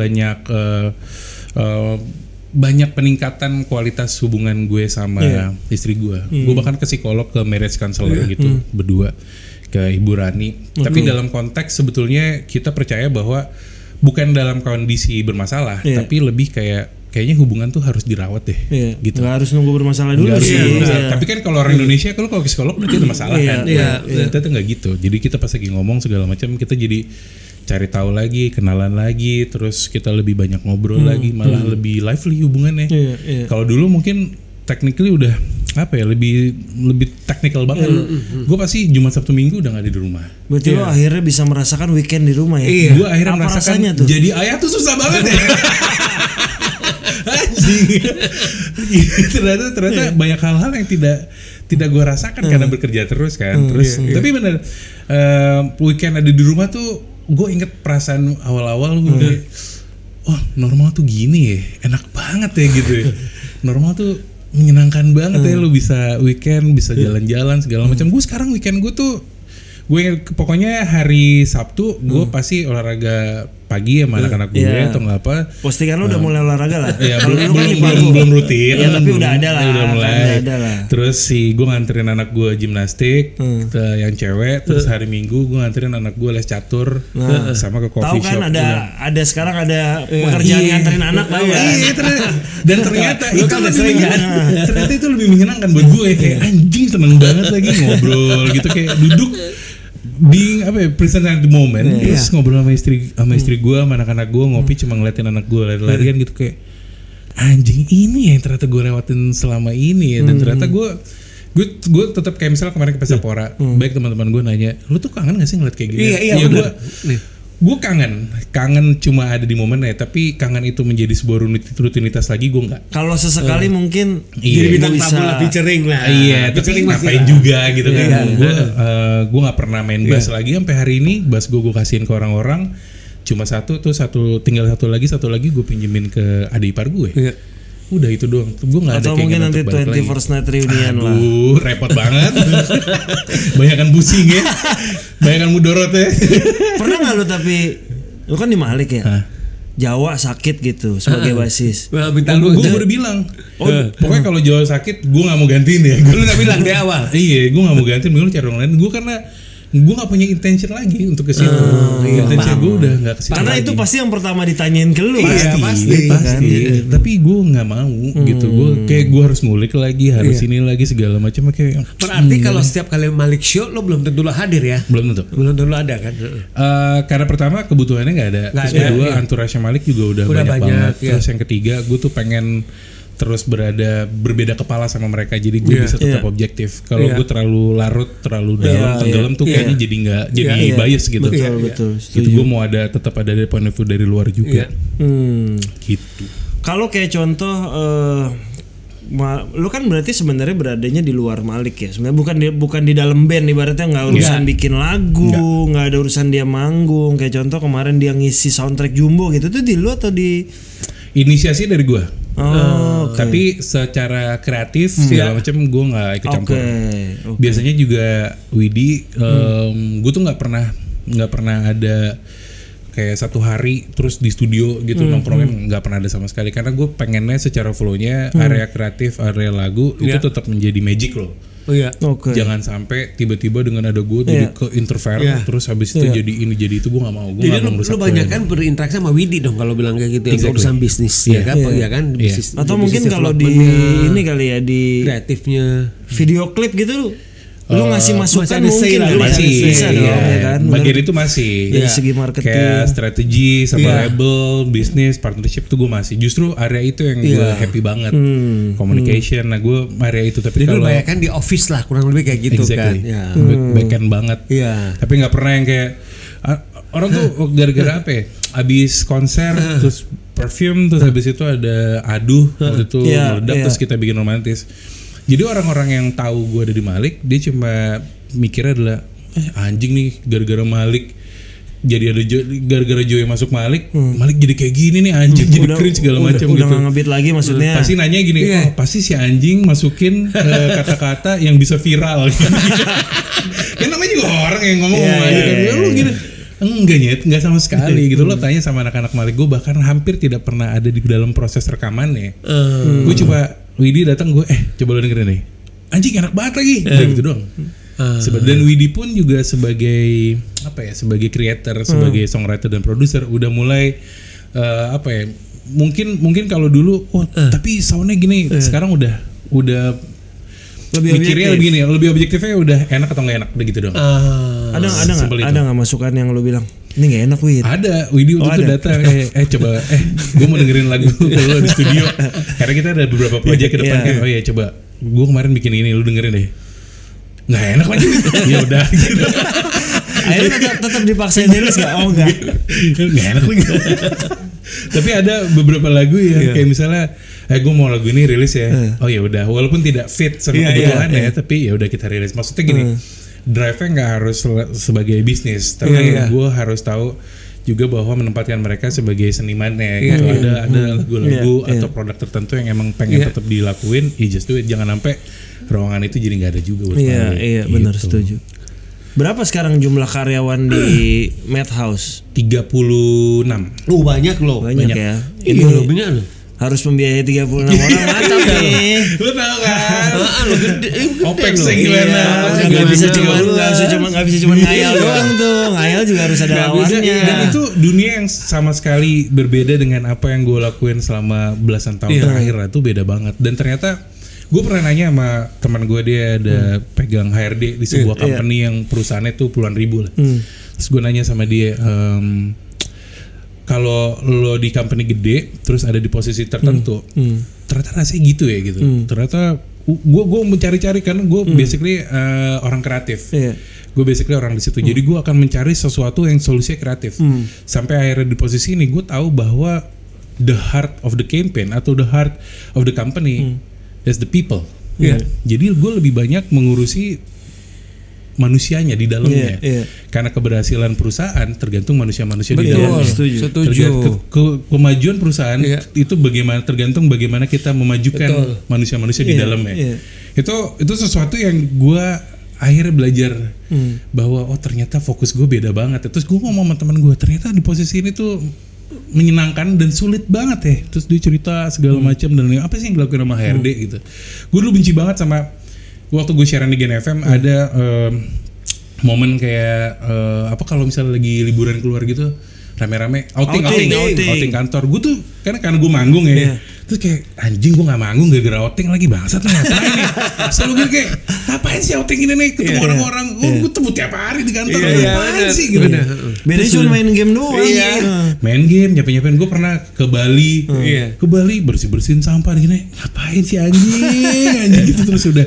banyak peningkatan kualitas hubungan gue sama istri gue. Gue bahkan ke psikolog, ke marriage counselor gitu berdua, ke Ibu Rani. Tapi dalam konteks sebetulnya kita percaya bahwa bukan dalam kondisi bermasalah, tapi lebih kayaknya hubungan tuh harus dirawat deh, gitu. Nggak harus nunggu bermasalah dulu sih. Tapi kan kalau orang Indonesia, kalau ke psikolog berarti ada masalah kan. Kita tuh nggak gitu. Jadi kita pas lagi ngomong segala macam, kita jadi cari tahu lagi, kenalan lagi, terus kita lebih banyak ngobrol lagi, malah lebih lively hubungannya. Kalau dulu mungkin technically udah lebih teknikal banget. Gue pasti Jumat Sabtu Minggu udah nggak ada di rumah. Berarti lo akhirnya bisa merasakan weekend di rumah ya? Gue akhirnya merasakan jadi ayah tuh susah banget ya. ternyata banyak hal-hal yang tidak gue rasakan karena bekerja terus kan. Tapi bener weekend ada di rumah tuh gue inget perasaan awal-awal gue normal tuh gini ya, enak banget ya gitu ya. Normal tuh menyenangkan banget ya, lu bisa weekend bisa jalan-jalan segala macam. Gue sekarang weekend gue tuh pokoknya hari Sabtu gue pasti olahraga pagi sama anak-anak gue atau nggak apa. Postingan lu udah mulai olahraga lah. Ya, belum rutin. Ya tapi udah ada lah. Udah mulai. Terus gue nganterin anak gue gimnastik yang cewek. Terus hari Minggu gue nganterin anak gue les catur sama ke coffee shop. Tahu kan ada sekarang ada pekerjaan nganterin anak lah. Dan ternyata itu lebih menyenangkan buat gue. Kayak anjing seneng banget lagi ngobrol gitu, kayak duduk being present at the moment, terus ngobrol sama istri gue, sama anak-anak gue, ngopi cuma ngeliatin anak gue lari-larian gitu, kayak anjing ini yang ternyata gue lewatin selama ini ya. Dan ternyata gue tetap kayak misalnya kemarin ke Pesapora, baik teman-teman gue nanya, lu tuh kangen gak sih ngeliat kayak gini? Iya, Gue kangen cuma ada di momennya, tapi kangen itu menjadi sebuah rutinitas lagi gue nggak. Kalau sesekali mungkin jadi bintang tamu lah, featuring lah. Iya, tapi ngapain juga gitu kan. Gue nggak pernah main bass lagi sampai hari ini. Bass gue kasihin ke orang-orang. Cuma tinggal satu lagi gue pinjemin ke adik ipar gue. Udah itu doang. Gue nggak ada. Atau mungkin nanti 21st Night Reunion lah. Aduh, repot banget. Banyakan pusing ya. Banyakan mudorot ya. Pernah nggak lu tapi lu kan di Malik ya? Jawa sakit gitu sebagai basis. Gue udah bilang. Pokoknya kalau Jawa sakit, gue nggak mau gantiin ya. Lu udah bilang di awal. Iya, gue nggak mau gantiin. Gue cari orang lain. Gue karena gue nggak punya intention lagi untuk kesini. Intention gue udah nggak kesini. Karena lagi. itu pasti yang pertama ditanyain ke lu. Pasti. Tapi gue nggak mau gitu. Gue kayak gue harus ngulik lagi, harus ini lagi segala macam kayak. Berarti kalau setiap kali Malik show lo belum tentu lo hadir ya? Belum tentu lo ada kan? Karena pertama kebutuhannya nggak ada. Terus kedua entourage Malik juga udah banyak banget. Terus yang ketiga gue tuh pengen terus berbeda kepala sama mereka, jadi gue bisa tetap objektif. Kalau gue terlalu larut, terlalu dalam, tenggelam tuh kayaknya jadi nggak bias gitu. Betul. Itu gue mau tetap ada point of view dari luar juga. Gitu. Kalau kayak contoh, lu kan berarti sebenarnya beradanya di luar Malik ya. Sebenarnya bukan di dalam band, ibaratnya nggak urusan bikin lagu, nggak ada urusan dia manggung. Kayak contoh kemarin dia ngisi soundtrack Jumbo gitu, tuh di lu atau di? Inisiasi dari gue. Tapi secara kreatif segala macam gue nggak ikut campur. Biasanya juga Widi, gue tuh nggak pernah ada kayak satu hari terus di studio gitu nongkrongin, nggak pernah ada sama sekali. Karena gue pengennya secara flow-nya area kreatif, area lagu itu tetap menjadi magic loh. Jangan sampai tiba-tiba dengan ada gue jadi ke interfere terus habis itu jadi ini jadi itu, gue nggak mau. Jadi lu banyak kan berinteraksi sama Widi dong kalau bilang kayak gitu, urusan bisnis ya kan? Bisnis, atau mungkin kalau di ini kali ya di kreatifnya video klip gitu lu ngasih masukan mungkin masih bisa dong ya kan. Bagian itu masih dari segi marketing, kayak strategi sama label, bisnis, partnership tuh gue masih. Justru area itu yang gue happy banget. Communication, nah gue area itu. Tapi kalau banyak kan di office lah kurang lebih kayak gitu kan. Backend banget. Tapi nggak pernah yang kayak orang tuh gara-gara apa ya? Abis konser terus perfume terus habis itu ada waktu itu meledak terus kita bikin romantis. Jadi orang-orang yang tahu gue ada di Malik, dia cuma mikirnya adalah anjing nih gara-gara Malik jadi ada gara-gara Joey masuk Malik, Malik jadi kayak gini nih anjing, jadi cringe segala macam gitu. Udah nggak ngebit lagi maksudnya. Pasti nanya gini, pasti si anjing masukin kata-kata yang bisa viral. Kan namanya juga orang yang ngomong lu gini. Enggak sama sekali gitu. Lo tanya sama anak-anak Malik, gue bahkan hampir tidak pernah ada di dalam proses rekamannya. Gue coba Widi datang, gue coba lo dengerin nih, anjing enak banget lagi, gitu doang. Dan Widi pun juga sebagai sebagai creator, sebagai songwriter dan produser udah mulai mungkin kalau dulu tapi soundnya gini, sekarang udah lebih objektifnya udah enak atau nggak enak udah gitu dong. Ada nggak masukan yang lo bilang ini nggak enak Widi? Ada. Widi waktu itu datang coba gue mau dengerin lagu lo di studio karena kita ada beberapa proyek ke depan kan. Coba gue kemarin bikin ini, lu dengerin deh. Nggak enak lagi. Ya udah gitu. Akhirnya tetap dipaksain rilis nggak? Oh nggak enak lagi. Tapi ada beberapa lagu yang kayak misalnya gue mau lagu ini rilis ya. Oh ya udah, walaupun tidak fit sama kebutuhannya tapi ya udah kita rilis. Maksudnya gini, drive-nya nggak harus sebagai bisnis, tapi gue harus tahu juga bahwa menempatkan mereka sebagai senimannya gitu. Ada lagu-lagu atau produk tertentu yang emang pengen tetap dilakuin, just do it. Jangan sampai ruangan itu jadi nggak ada juga buat gitu. Benar, setuju. Berapa sekarang jumlah karyawan di Madhouse? 36. Banyak loh. Banyak ya. Ini benar loh. Harus membiayai 36 orang mantap nih. Lu tahu kan? Lu gede. OPEX-nya gimana? Nggak bisa cuma ngayal doang tuh. Ngayal juga harus ada lawannya. Dan itu dunia yang sama sekali berbeda dengan apa yang gue lakuin selama belasan tahun terakhir lah. Itu beda banget. Dan ternyata gue pernah nanya sama teman gue, dia ada pegang HRD di sebuah company yang perusahaannya tuh puluhan ribu lah. Terus gue nanya sama dia, kalau lo di company gede terus ada di posisi tertentu, ternyata rasanya gitu ya gitu. Ternyata gue mencari-cari karena gue basically orang kreatif. Gue basically orang di situ. Jadi gue akan mencari sesuatu yang solusinya kreatif. Sampai akhirnya di posisi ini gue tahu bahwa the heart of the campaign atau the heart of the company is the people. Jadi gue lebih banyak mengurusi manusianya di dalamnya. Karena keberhasilan perusahaan tergantung manusia-manusia di dalamnya. Setuju. Kemajuan perusahaan itu tergantung bagaimana kita memajukan manusia-manusia di dalamnya. Itu sesuatu yang gue akhirnya belajar bahwa ternyata fokus gue beda banget. Terus gue ngomong sama teman gue, ternyata di posisi ini tuh menyenangkan dan sulit banget ya. Terus dia cerita segala macam dan apa sih yang dilakukan sama HRD gitu. Gue dulu benci banget sama waktu gue siaran di Gen FM ada momen kayak apa kalau misalnya lagi liburan keluar gitu rame-rame outing kantor. Gue tuh karena gue manggung ya. Terus kayak anjing gue gak manggung gara-gara outing lagi bangsat nih ngapain nih. Selalu gue kayak ngapain sih outing ini nih ketemu orang-orang. Gue temu tiap hari di kantor ngapain sih gitu. Bedanya cuma main game doang. Main game nyapain gue pernah ke Bali. Ke Bali bersih-bersihin sampah gini. Ngapain sih anjing gitu terus udah.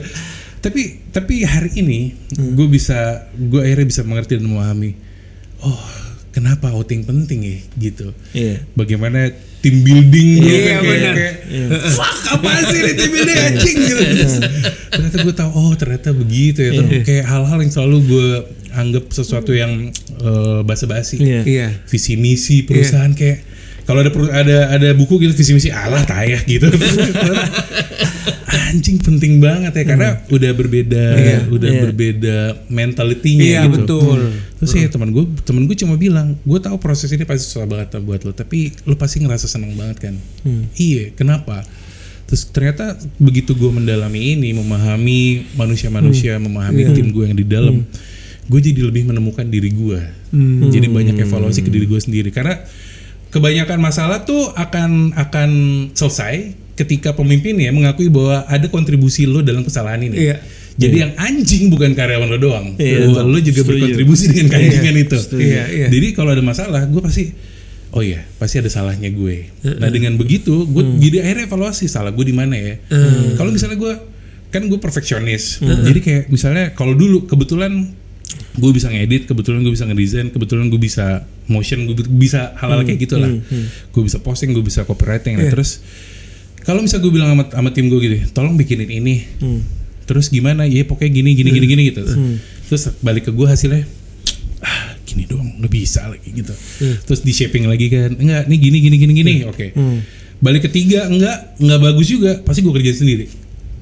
Tapi hari ini gue akhirnya bisa mengerti dan memahami. Oh, kenapa outing penting ya gitu. Bagaimana team building kayak fuck apaan sih ini team building anjing gitu. Ternyata gue tahu ternyata begitu ya. Terus kayak hal-hal yang selalu gue anggap sesuatu yang basa-basi. Visi misi perusahaan kayak kalau ada buku gitu visi misi alah tayah gitu. Anjing penting banget ya karena udah berbeda mentalitinya gitu. Betul. Terus ya teman gue cuma bilang, gue tahu proses ini pasti susah banget buat lo, tapi lo pasti ngerasa seneng banget kan. Iya, kenapa? Terus ternyata begitu gue mendalami ini, memahami manusia-manusia, memahami tim gue yang di dalam, gue jadi lebih menemukan diri gue. Jadi banyak evaluasi ke diri gue sendiri karena kebanyakan masalah tuh akan selesai ketika pemimpinnya mengakui bahwa ada kontribusi lo dalam kesalahan ini. Jadi yang anjing bukan karyawan lo doang. Lo juga berkontribusi dengan keanjingan itu. Jadi kalau ada masalah, gue pasti pasti ada salahnya gue. Nah dengan begitu, gue jadi akhirnya evaluasi salah gue di mana ya. Kalau misalnya gue perfeksionis. Jadi kayak misalnya kalau dulu kebetulan gue bisa ngedit, kebetulan gue bisa ngedesain, kebetulan gue bisa motion, gue bisa hal-hal kayak gitulah. Gue bisa posting, gue bisa copywriting. Nah, terus kalau misalnya gue bilang sama tim gue gitu, tolong bikinin ini. Terus gimana? Ya pokoknya gini gitu. Terus balik ke gue hasilnya, gini doang, nggak bisa lagi gitu. Terus di shaping lagi kan, enggak, nih gini. Oke. Balik ketiga, enggak bagus juga, pasti gue kerjain sendiri.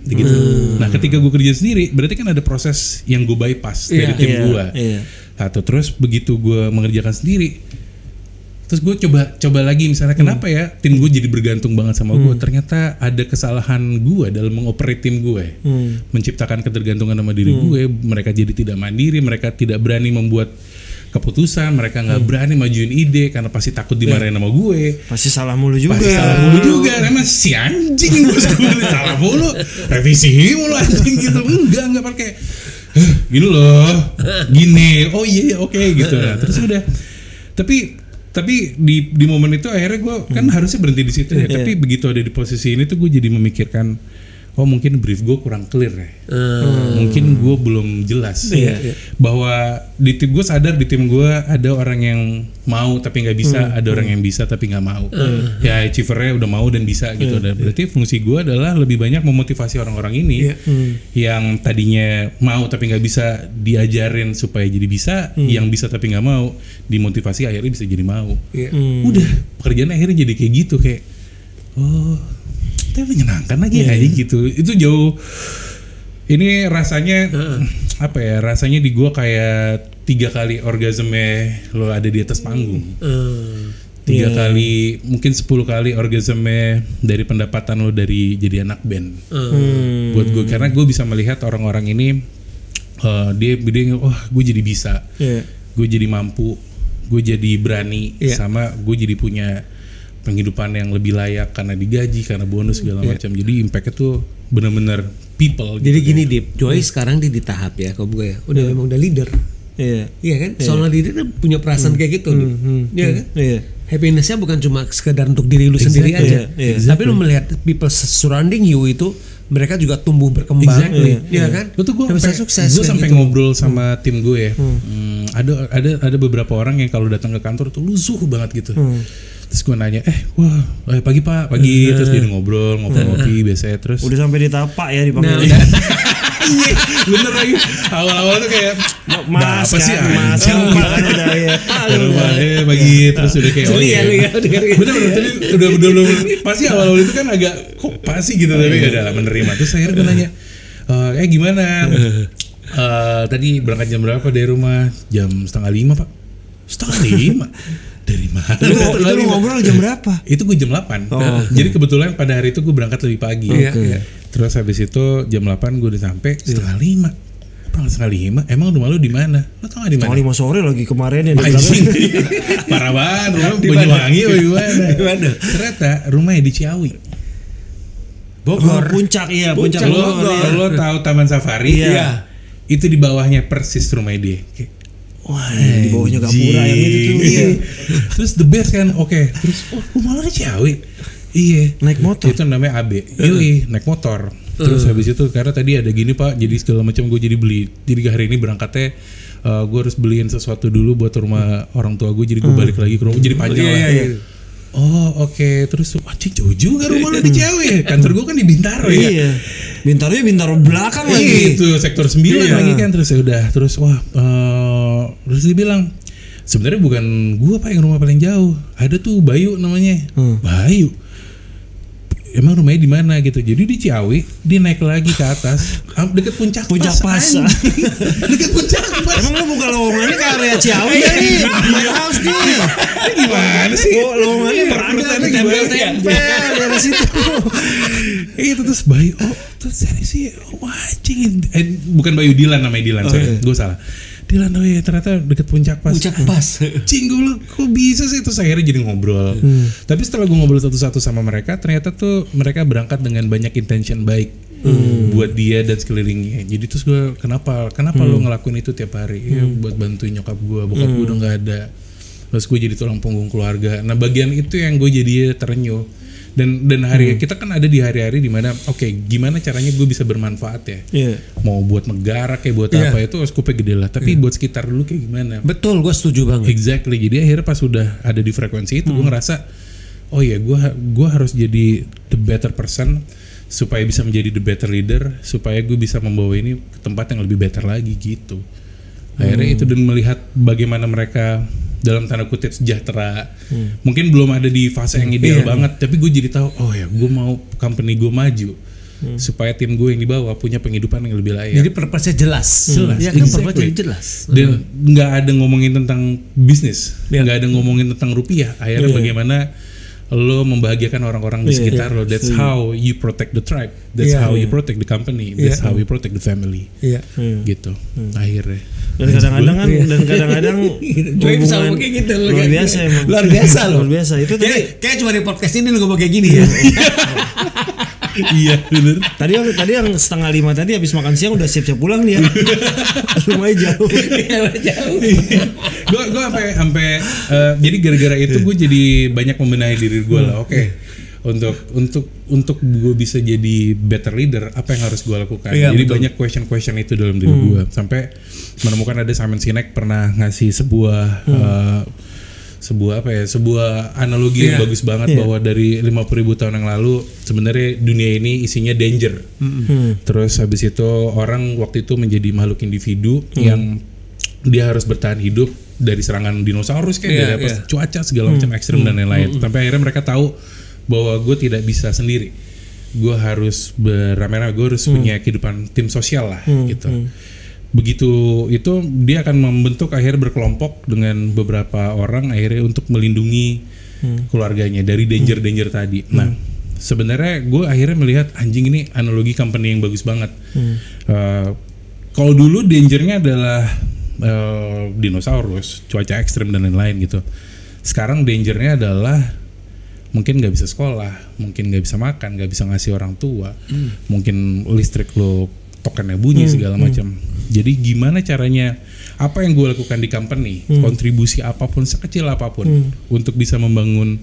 Gitu. Nah ketika gue kerja sendiri berarti kan ada proses yang gue bypass dari tim gue. Terus begitu gue mengerjakan sendiri, terus gue coba lagi misalnya kenapa ya tim gue jadi bergantung banget sama gue. Ternyata ada kesalahan gue dalam mengoperate tim gue, menciptakan ketergantungan sama diri gue. Mereka jadi tidak mandiri, mereka tidak berani membuat keputusan, mereka nggak berani majuin ide karena pasti takut dimarahin sama gue. Pasti salah mulu juga. Emang si anjing gue salah mulu, revisi mulu anjing gitu. Enggak pakai gini loh, gini. Oh iya oke gitu. Nah, terus udah. Tapi di momen itu akhirnya gue kan harusnya berhenti di situ ya. Tapi begitu ada di posisi ini tuh gue jadi memikirkan, mungkin brief gue kurang clear ya. Mungkin gue belum jelas bahwa di tim gue sadar di tim gue ada orang yang mau tapi nggak bisa, ada orang yang bisa tapi nggak mau. Ya achievernya udah mau dan bisa gitu. Dan berarti fungsi gue adalah lebih banyak memotivasi orang-orang ini yang tadinya mau tapi nggak bisa, diajarin supaya jadi bisa, yang bisa tapi nggak mau dimotivasi akhirnya bisa jadi mau. Udah pekerjaan akhirnya jadi kayak gitu kayak menyenangkan lagi aja gitu. Itu jauh ini rasanya apa ya, rasanya di gua kayak 3 kali orgasme lo ada di atas panggung. 3 kali mungkin 10 kali orgasme dari pendapatan lo dari jadi anak band. Buat gue karena gue bisa melihat orang-orang ini dia gue jadi bisa, gue jadi mampu, gue jadi berani, sama gue jadi punya penghidupan yang lebih layak karena digaji, karena bonus segala macam. Jadi impactnya tuh benar-benar people. Jadi gitu, gini Dip, Joy sekarang di tahap ya, kalau gue ya, udah memang udah leader. Iya kan? Seorang diri kan punya perasaan kayak gitu. Iya kan? Happinessnya bukan cuma sekedar untuk diri lu sendiri aja. Tapi lu melihat people surrounding you itu mereka juga tumbuh berkembang, ya kan? Betul, gue bisa sukses. Gue sampai ngobrol sama tim gue ya. Ada beberapa orang yang kalau datang ke kantor tuh lu zuh banget gitu. Terus gue nanya, pagi pak, pagi. Terus dia ngobrol-ngopi biasanya terus. Udah sampai ditapak ya dipanggil. Iya, bener lagi. Awal-awal tuh kayak Mas apa sih? Mas kan udah ya. Pagi terus udah kayak bener tadi udah pasti awal-awal itu kan agak kok pasti gitu tapi gak ada menerima. Terus akhirnya gue nanya, gimana? Tadi berangkat jam berapa dari rumah? Jam 4:30 pak. 4:30? Dari mana? Itu lu ngobrol jam berapa? Itu gue jam 8. Jadi kebetulan pada hari itu gue berangkat lebih pagi. Terus habis itu jam 8 gue udah sampai 4:30. Berangkat 4:30. Emang rumah lu di mana? Lo tau gak di mana? 5 sore lagi kemarin ya di belakang. Parah banget, rumah Banyuwangi apa gimana? Ternyata rumahnya di Ciawi. Bogor. Puncak Puncak Bogor. Lo tahu Taman Safari? Iya. Itu di bawahnya persis rumahnya dia. Wah, di bawahnya Gapura yang itu tuh. Terus the best kan, terus rumah lo di Ciawi. Iya. Naik motor. Itu namanya AB. Naik motor. Terus habis itu karena tadi ada gini pak, jadi segala macam gue jadi beli. Jadi hari ini berangkatnya gue harus beliin sesuatu dulu buat rumah orang tua gue. Jadi gue balik lagi ke rumah. Jadi panjang lah. Terus jauh juga rumah lo di Ciawi. Kantor gue kan di Bintaro ya. Iya. Bintaro belakang lagi. Itu sektor 9 lagi kan. Terus ya udah. Terus terus dia bilang sebenarnya bukan gue pak yang rumah paling jauh. Ada tuh Bayu namanya. Bayu. Emang rumahnya di mana gitu. Jadi di Ciawi dia naik lagi ke atas deket Puncak Pas. Deket Puncak Pas. Emang lu buka lowongannya ke area Ciawi kali? My house nih. Gimana sih? Lowongannya ada tempel dari situ. Itu terus Bayu. Terus dari sih wajing. Bukan Bayu, Dilan namanya Dilan. Sorry, gue salah. Dilan ternyata deket Puncak Pas. Cinggu lu kok bisa sih? Terus akhirnya jadi ngobrol. Tapi setelah gue ngobrol satu-satu sama mereka, ternyata tuh mereka berangkat dengan banyak intention baik buat dia dan sekelilingnya. Jadi terus gue kenapa lo ngelakuin itu tiap hari? Ya, buat bantuin nyokap gue, bokap gue udah nggak ada. Terus gue jadi tulang punggung keluarga. Nah bagian itu yang gue jadi terenyuh. Dan hari kita kan ada di hari-hari dimana gimana caranya gue bisa bermanfaat ya. Mau buat negara kayak buat apa itu skupnya gede lah. Tapi buat sekitar dulu kayak gimana? Betul, gue setuju banget. Exactly. Jadi akhirnya pas udah ada di frekuensi itu gue ngerasa gue harus jadi the better person supaya bisa menjadi the better leader, supaya gue bisa membawa ini ke tempat yang lebih better lagi gitu. Akhirnya itu dan melihat bagaimana mereka dalam tanda kutip sejahtera. Mungkin belum ada di fase yang ideal banget, tapi gue jadi tahu gue mau company gue maju supaya tim gue yang di bawah punya penghidupan yang lebih layak. Jadi purpose-nya jelas. Ya kan, purpose-nya jelas. Dan nggak ada ngomongin tentang bisnis, nggak ada ngomongin tentang rupiah. Akhirnya bagaimana lo membahagiakan orang-orang di sekitar lo. That's how you protect the tribe. That's how you protect the company. That's how you protect the family. Gitu. Akhirnya. Dan kadang-kadang hubungan gitu, luar biasa emang. Luar biasa. Itu tadi kayak cuma di podcast ini lu ngomong kayak gini ya. Iya bener. Tadi yang 4:30 tadi habis makan siang udah siap-siap pulang dia. Rumahnya jauh. Gue sampai jadi gara-gara itu gue jadi banyak membenahi diri gue lah. Untuk gue bisa jadi better leader, apa yang harus gue lakukan? Jadi betul. Banyak question itu dalam diri gue. Sampai menemukan ada Simon Sinek pernah ngasih sebuah analogi yang bagus banget bahwa dari 50.000 tahun yang lalu sebenarnya dunia ini isinya danger. Terus habis itu orang waktu itu menjadi makhluk individu yang dia harus bertahan hidup dari serangan dinosaurus kayak dari cuaca segala macam ekstrim dan lain-lain. Sampai akhirnya mereka tahu bahwa gue tidak bisa sendiri. Gue harus beramai-ramai, gue harus punya kehidupan tim sosial lah gitu. Begitu itu dia akan membentuk akhirnya berkelompok dengan beberapa orang akhirnya untuk melindungi keluarganya dari danger tadi. Nah sebenarnya gue akhirnya melihat anjing ini analogi company yang bagus banget. Kalau dulu dangernya adalah dinosaurus, cuaca ekstrim dan lain-lain gitu. Sekarang dangernya adalah mungkin nggak bisa sekolah, mungkin nggak bisa makan, nggak bisa ngasih orang tua, mungkin listrik lo tokennya bunyi segala macam. Jadi gimana caranya, apa yang gue lakukan di company, kontribusi apapun sekecil apapun untuk bisa membangun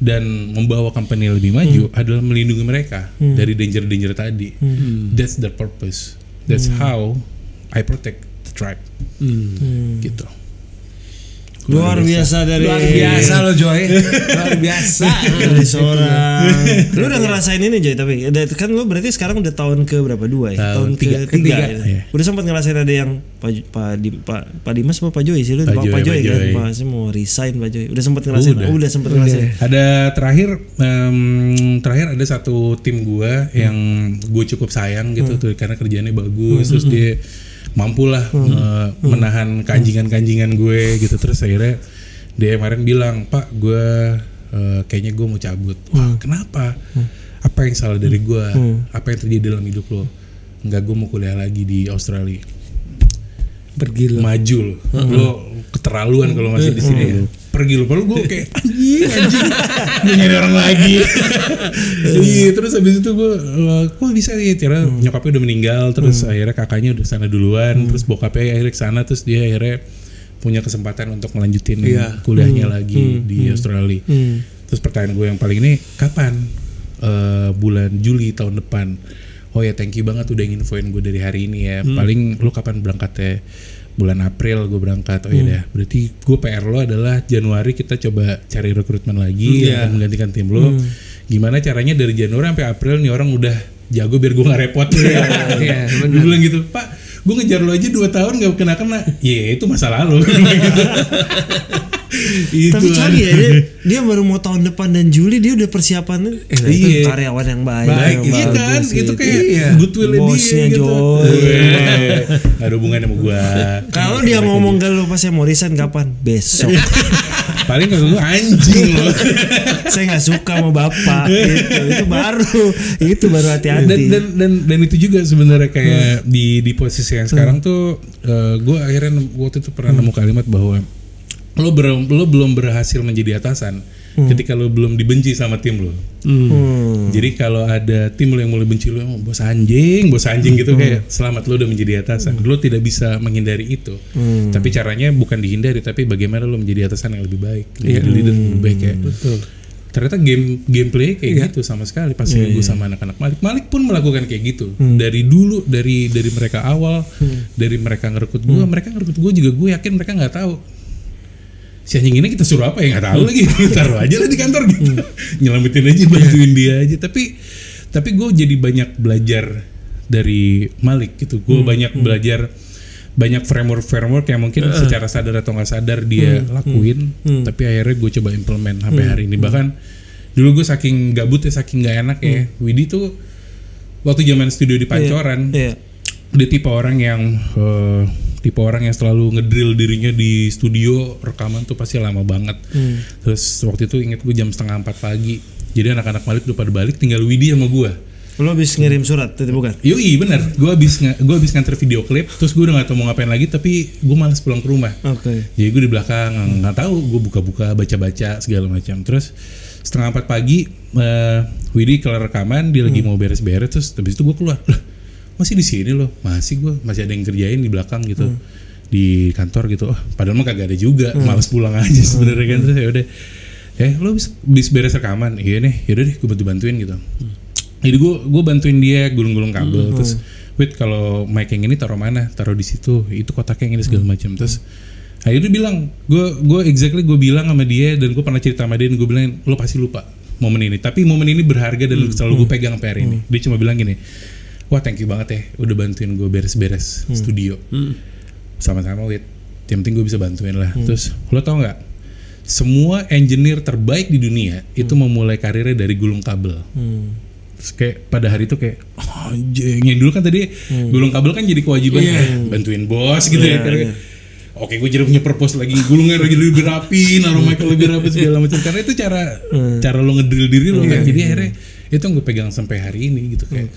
dan membawa company lebih maju adalah melindungi mereka dari danger tadi. That's the purpose. That's how I protect the tribe. Gitu. Luar biasa lo Joy. Luar biasa dari seorang. Lu udah ngerasain ini Joy, tapi kan lu berarti sekarang udah tahun ke berapa, 2 ya? Tahun ketiga. Ya. Udah sempat ngerasain ada yang Pak Dimas sama Pak Joy sih, lu Pak Joy kan, Pak saya mau resign Pak Joy. Udah sempat ngerasain. Udah sempat ngerasain. Ada terakhir ada satu tim gua yang gue cukup sayang gitu tuh, karena kerjaannya bagus, terus dia mampulah menahan kanjingan gue gitu. Terus akhirnya dia kemarin bilang, Pak gue kayaknya gue mau cabut. Wah kenapa? Apa yang salah dari gue? Apa yang terjadi dalam hidup lo? Enggak, gue mau kuliah lagi di Australia. Pergi lo. Maju lo. Lo keterlaluan kalau masih di sini. Pergi lo. Padahal gue kayak anjing gue nyari orang lagi. Terus habis itu gue kok bisa ya, karena nyokapnya udah meninggal, terus akhirnya kakaknya udah sana duluan, terus bokapnya akhirnya kesana, terus dia akhirnya punya kesempatan untuk melanjutin kuliahnya lagi di Australia. Terus pertanyaan gue yang paling ini, kapan? Bulan Juli tahun depan. Oh ya, thank you banget udah nginfoin gue dari hari ini ya. Paling lu kapan berangkatnya? Bulan April gue berangkat. Oh iya, berarti gue PR lo adalah Januari kita coba cari rekrutmen lagi yang akan menggantikan tim lo. Gimana caranya dari Januari sampai April nih orang udah jago biar gue gak repot. Gue bilang gitu, Pak, gue ngejar lo aja 2 tahun gak kena-kena. Ya itu masa lalu. Tapi cari ya, dia baru mau tahun depan dan Juli dia udah persiapan itu karyawan yang baik iya kan, itu kayak goodwill bosnya dia gitu. Gak ada hubungannya sama gua. Kalau dia ngomong ke lu pas saya mau resign kapan? Besok. Paling kalau lu anjing lo. Saya nggak suka sama bapak. Itu baru hati-hati. Dan itu juga sebenarnya kayak di posisi yang sekarang tuh, gua akhirnya waktu itu pernah nemu kalimat bahwa lo belum berhasil menjadi atasan ketika lo belum dibenci sama tim lo. Jadi kalau ada tim lo yang mulai benci lo, bos anjing gitu, kayak selamat lo udah menjadi atasan. Lo tidak bisa menghindari itu. Tapi caranya bukan dihindari, tapi bagaimana lo menjadi atasan yang lebih baik, menjadi leader yang lebih baik ya. Betul. Ternyata gameplay kayak gitu sama sekali pas gue sama anak-anak Malik pun melakukan kayak gitu. Dari dulu dari mereka awal, dari mereka ngerekrut gue juga gue yakin mereka nggak tahu. Si anjing ini kita suruh apa ya, nggak tahu lagi, taruh aja lah di kantor gitu, nyelamatin aja, bantuin dia aja. Tapi gue jadi banyak belajar dari Malik gitu. Gue banyak belajar banyak framework yang mungkin secara sadar atau nggak sadar dia lakuin, tapi akhirnya gue coba implement sampai hari ini. Bahkan dulu gue saking gabut ya, saking nggak enak ya, Widi tuh waktu zaman studio di Pancoran, dia tipe orang yang selalu ngedrill dirinya di studio rekaman tuh pasti lama banget. Terus waktu itu inget gue jam 3:30 pagi. Jadi anak-anak Malik udah pada balik, tinggal Widi sama gue. Lo habis ngirim surat itu bukan? Yoi bener. Gue habis nganter video klip. Terus gue udah gak tau mau ngapain lagi, tapi gue malas pulang ke rumah. Jadi gue di belakang nggak tahu, gue buka-buka, baca-baca segala macam. Terus 3:30 pagi Widi kelar rekaman, dia lagi mau beres-beres. Terus habis itu gue keluar. Masih di sini loh, masih ada yang kerjain di belakang gitu, di kantor gitu. Oh, padahal mah kagak ada juga, malas pulang aja sebenarnya kan. Terus ya udah, lo bis beres rekaman, iya nih, yaudah deh, gue bantuin gitu. Jadi gue bantuin dia gulung-gulung kabel. Terus, wait kalau mic yang ini taruh mana? Taruh di situ, itu kotaknya yang ini segala macam. Terus, akhirnya dia bilang, gue bilang sama dia, dan gue pernah cerita sama dia, dan gue bilang, lo pasti lupa momen ini, tapi momen ini berharga dan selalu gue pegang sampai hari ini. Dia cuma bilang gini, wah thank you banget ya udah bantuin gue beres-beres studio. Sama-sama Wit, yang penting gue bisa bantuin lah. Terus lo tau gak, semua engineer terbaik di dunia itu memulai karirnya dari gulung kabel. Terus kayak pada hari itu kayak anjing, yang dulu kan tadi gulung kabel kan jadi kewajiban bantuin bos gitu ya. Oke, gue jadi punya purpose lagi, gulungnya lagi lebih rapi, naruh mic lebih rapi segala macam. Karena itu cara lo ngedrill diri lo kan. Jadi akhirnya itu yang gue pegang sampai hari ini gitu kayak.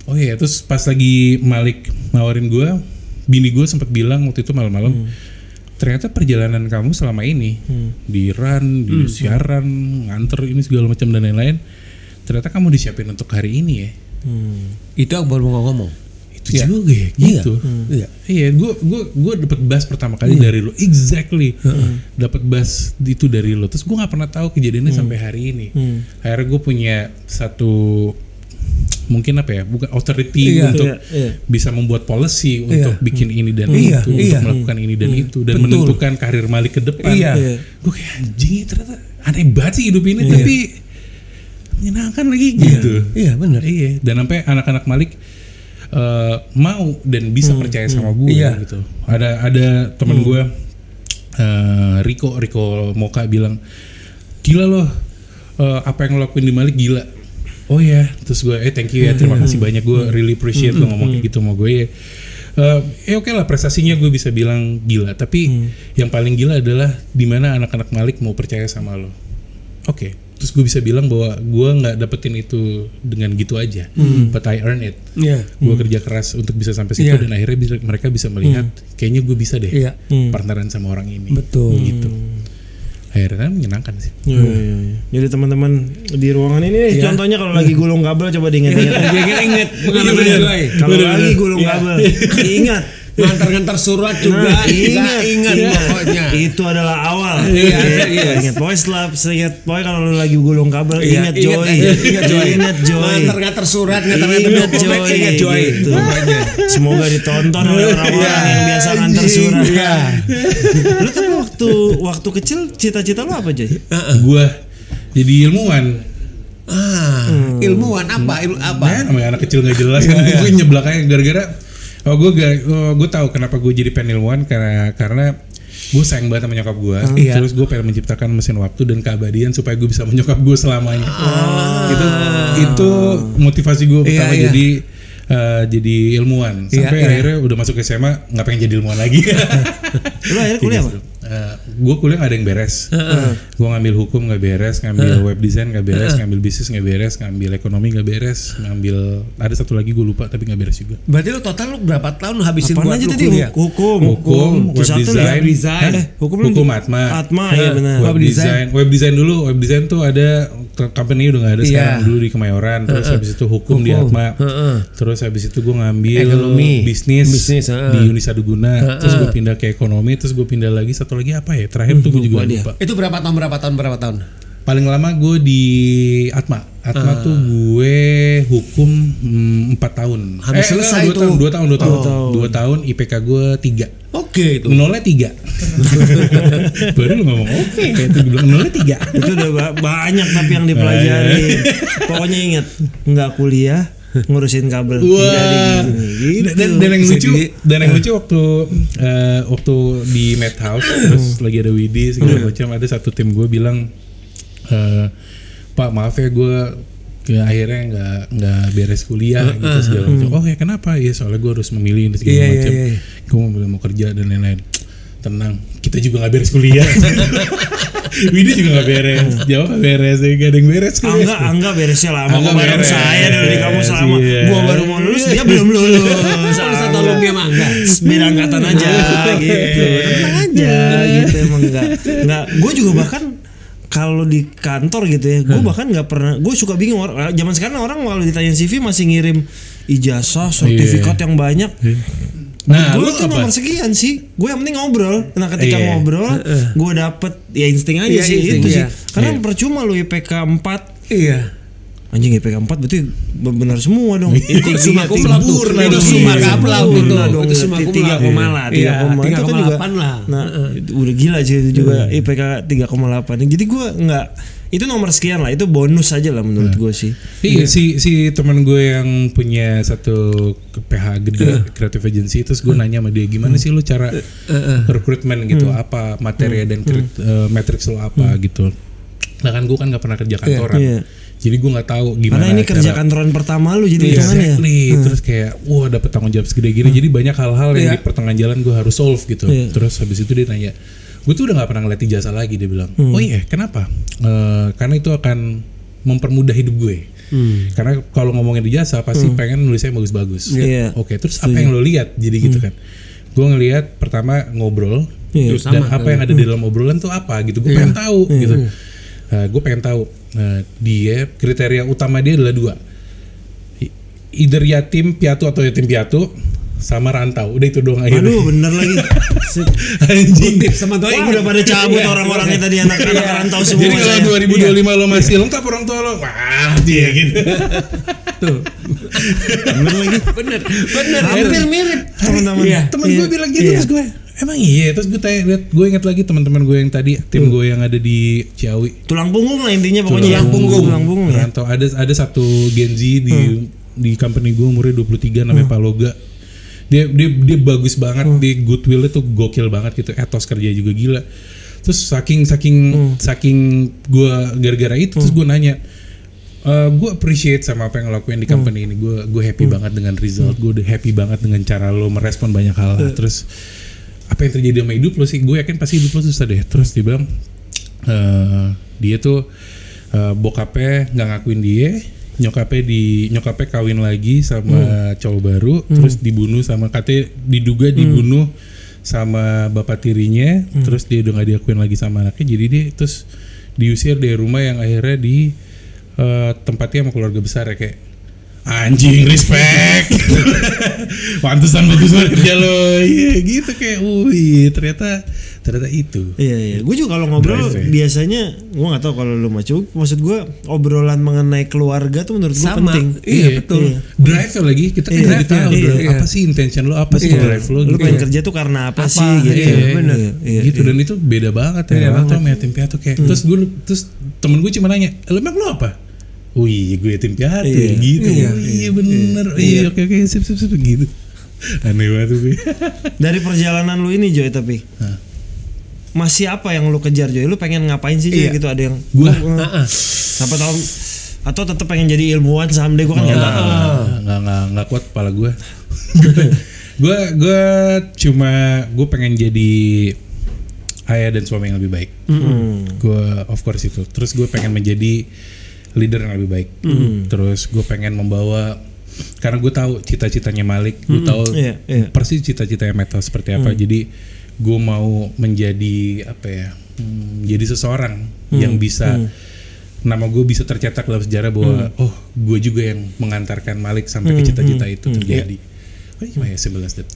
Oh iya, terus pas lagi Malik nawarin gue, bini gue sempat bilang waktu itu malam-malam, ternyata perjalanan kamu selama ini di run, di siaran, nganter ini segala macam dan lain-lain, ternyata kamu disiapin untuk hari ini ya. Itu aku baru mau ngomong. Itu lucu juga ya gitu. Iya, gue dapet bass pertama kali dari lo, exactly. Dapat bass itu dari lo. Terus gue nggak pernah tahu kejadiannya sampai hari ini. Akhirnya gue punya satu mungkin apa ya, bukan authority untuk bisa membuat policy untuk bikin ini dan itu, untuk melakukan ini dan itu, dan menentukan karir Malik ke depan. Gue kayak anjing, ternyata aneh banget sih hidup ini, tapi menyenangkan lagi gitu. Iya benar. Iya, dan sampai anak-anak Malik mau dan bisa percaya sama gue gitu. Ada teman gue Rico Moka bilang, gila loh, apa yang lo lakuin di Malik gila. Oh ya, terus gue thank you ya, terima kasih banyak, gue really appreciate lo ngomong kayak gitu sama gue ya. Oke lah, prestasinya gue bisa bilang gila, tapi yang paling gila adalah dimana anak-anak Malik mau percaya sama lo. Oke, terus gue bisa bilang bahwa gue nggak dapetin itu dengan gitu aja, but I earn it. Gue kerja keras untuk bisa sampai situ, dan akhirnya mereka bisa melihat kayaknya gue bisa deh partneran sama orang ini. Betul. Gitu. Akhirnya menyenangkan sih. Jadi teman-teman di ruangan ini nih, contohnya kalau lagi gulung kabel coba diingat-ingat. Kalau lagi gulung kabel, ingat. Ngantar surat juga, ingat pokoknya. Itu adalah awal. Ingat pokoknya seingat pokoknya kalau lu lagi gulung kabel, ingat Joy. Ngantar surat, ingat Joy. Gitu. Semoga ditonton oleh orang-orang yang biasa ngantar surat. Lu tapi waktu kecil cita-cita lu apa, Joy? Gua jadi ilmuwan. Ilmuwan apa? Namanya anak kecil nggak jelas kan. Gue nyeblak aja gara-gara gue tahu kenapa gue jadi penilmuwan, karena gue sayang banget sama nyokap gue. Terus gue pengen menciptakan mesin waktu dan keabadian supaya gue bisa menyokap gue selamanya. Itu motivasi gue pertama jadi ilmuwan. Sampai akhirnya udah masuk SMA nggak pengen jadi ilmuwan lagi. Lu akhirnya kuliah apa? Gue kuliah nggak ada yang beres. Gue ngambil hukum nggak beres, ngambil web design nggak beres, ngambil bisnis nggak beres, ngambil ekonomi nggak beres, ngambil ada satu lagi gue lupa tapi nggak beres juga. Berarti lo total berapa tahun lo habisin buat aja tadi? Hukum, web design, hukum Atma ya benar. Web design dulu. Web design tuh ada company udah nggak ada sekarang, dulu di Kemayoran. Terus habis itu hukum di Atma. Terus habis itu gue ngambil bisnis di Unisaduguna. Terus gue pindah ke ekonomi. Terus gue pindah lagi satu lagi apa ya? Terakhir tuh gue juga lupa. Itu berapa tahun? Paling lama gue di Atma. Atma tuh gue hukum 4 tahun. Habis selesai itu. 2 tahun IPK gue 3. Oke itu. Nolnya 3. Baru lu ngomong oke. Kayak itu bilang nolnya 3. Itu udah banyak tapi yang dipelajari. Pokoknya ingat, nggak kuliah ngurusin kabel. Wah. Gitu. Dan yang lucu waktu di Madhouse terus lagi ada Widi segala macam, ada satu tim gue bilang, Pak maaf ya gue akhirnya nggak beres kuliah gitu segala macam. Oh ya kenapa? Ya soalnya gue harus memilih segala macam. Gue mau kerja dan lain-lain. Tenang, kita juga nggak beres kuliah. Widi juga nggak beres, Jawa nggak beres, gak ada yang beres. Angga beresnya lama. Bareng saya dari kamu selama. Gua baru mau lulus, dia belum lulus. Satu alumni sama Angga. Beda angkatan aja gitu. Tenang aja gitu, emang nggak. Gue juga bahkan kalau di kantor gitu ya, gue bahkan nggak pernah. Gue suka bingung, zaman sekarang orang kalau ditanya CV masih ngirim ijazah, sertifikat yang banyak. Nah, gue tuh nomor sekian sih. Gue yang penting ngobrol. Nah, ketika ngobrol, gue dapet ya insting aja sih itu sih. Karena percuma lu IPK 4. Iya. Anjing IPK 4 berarti benar semua dong. Itu summa cum laude. Itu summa cum laude. Itu summa cum laude. 3,8 lah. Nah, udah gila sih itu juga IPK 3,8. Jadi gue nggak, itu nomor sekian lah, itu bonus aja lah menurut gue sih. Iya, si teman gue yang punya satu PH gede creative agency, terus gue nanya sama dia, gimana sih lu cara rekrutmen gitu, apa materi dan matrix lo apa gitu. Nah kan gue kan nggak pernah kerja kantoran, jadi gue nggak tahu gimana. Karena ini kerja kantoran pertama lu jadi gimana ya? Terus kayak wah dapet tanggung jawab segede gini, jadi banyak hal-hal yang di pertengahan jalan gue harus solve gitu. Terus habis itu dia nanya, gue tuh udah gak pernah ngeliat ijazah lagi. Dia bilang, oh iya kenapa? Karena itu akan mempermudah hidup gue. Karena kalau ngomongin ijazah pasti pengen nulisnya bagus-bagus. Oke, terus apa yang lo lihat? Jadi gitu kan. Gue ngelihat pertama ngobrol, dan apa yang ada di dalam obrolan tuh apa gitu. Gue pengen tahu gitu. Gue pengen tahu dia kriteria utama dia adalah 2. either yatim piatu atau yatim piatu sama rantau, udah itu doang aja. Aduh bener lagi. Anjing tips sama tuh Udah pada cabut orang-orangnya tadi anak-anak rantau semua. Jadi kalau 2025 lo masih lengkap orang tua lo, wah dia gitu. Tuh. Bener. Hampir mirip teman-teman. Temen gue bilang gitu terus gue, emang iya. Terus gue tanya, gue ingat lagi teman-teman gue yang tadi, tim gue yang ada di Ciawi. Tulang punggung lah intinya pokoknya. Tulang punggung ya. Rantau ada satu Gen Z di company gue umurnya 23 namanya Paloga. Dia bagus banget, dia goodwill-nya tuh gokil banget gitu, etos kerja juga gila. Terus saking gue gara-gara itu terus gue nanya, gue appreciate sama apa yang lo lakuin di company ini, gue happy banget dengan result, gue udah happy banget dengan cara lo merespon banyak hal. Terus apa yang terjadi sama hidup lo sih? Gue yakin pasti hidup lo susah deh. Terus dia bilang dia tuh bokapnya nggak ngakuin dia. Nyokapnya kawin lagi sama cowok baru, terus dibunuh sama diduga dibunuh sama bapak tirinya, terus dia udah gak diakuin lagi sama anaknya, jadi dia terus diusir dari rumah yang akhirnya di tempatnya sama keluarga besar ya, kayak anjing respect. Pantesan bagus banget kerja lo, iya gitu kayak, wih ternyata itu. Iya. Gue juga kalau ngobrol biasanya, gue nggak tahu kalau lu maksud gue obrolan mengenai keluarga tuh menurut gue penting. Iya betul. Iya. Drive lagi kita kan udah tahu apa sih intention lo, apa sih drive lo. Lu pengen kerja tuh karena apa sih gitu. Iya, benar. Gitu dan itu beda banget ya. Atau yatim piatu kayak. Terus temen gue cuma nanya, lo emang lo apa? Wih, gue yatim piatu gitu. Iya bener. Iya oke sip gitu. Aneh banget tuh. Dari perjalanan lu ini Joy, tapi masih apa yang lu kejar Joy? Lu pengen ngapain sih Joy gitu? Ada yang gua siapa tahu atau tetap pengen jadi ilmuwan someday? Gua kan nggak kuat kepala gue. gue pengen jadi ayah dan suami yang lebih baik. Gue of course itu. Terus gue pengen menjadi leader yang lebih baik. Terus gue pengen membawa, karena gue tahu cita-citanya Malik, gue tahu persis cita-citanya Meta seperti apa. Jadi gue mau menjadi jadi seseorang yang bisa nama gue bisa tercetak dalam sejarah bahwa gue juga yang mengantarkan Malik sampai ke cita-cita itu terjadi. Gimana ya, simple as that.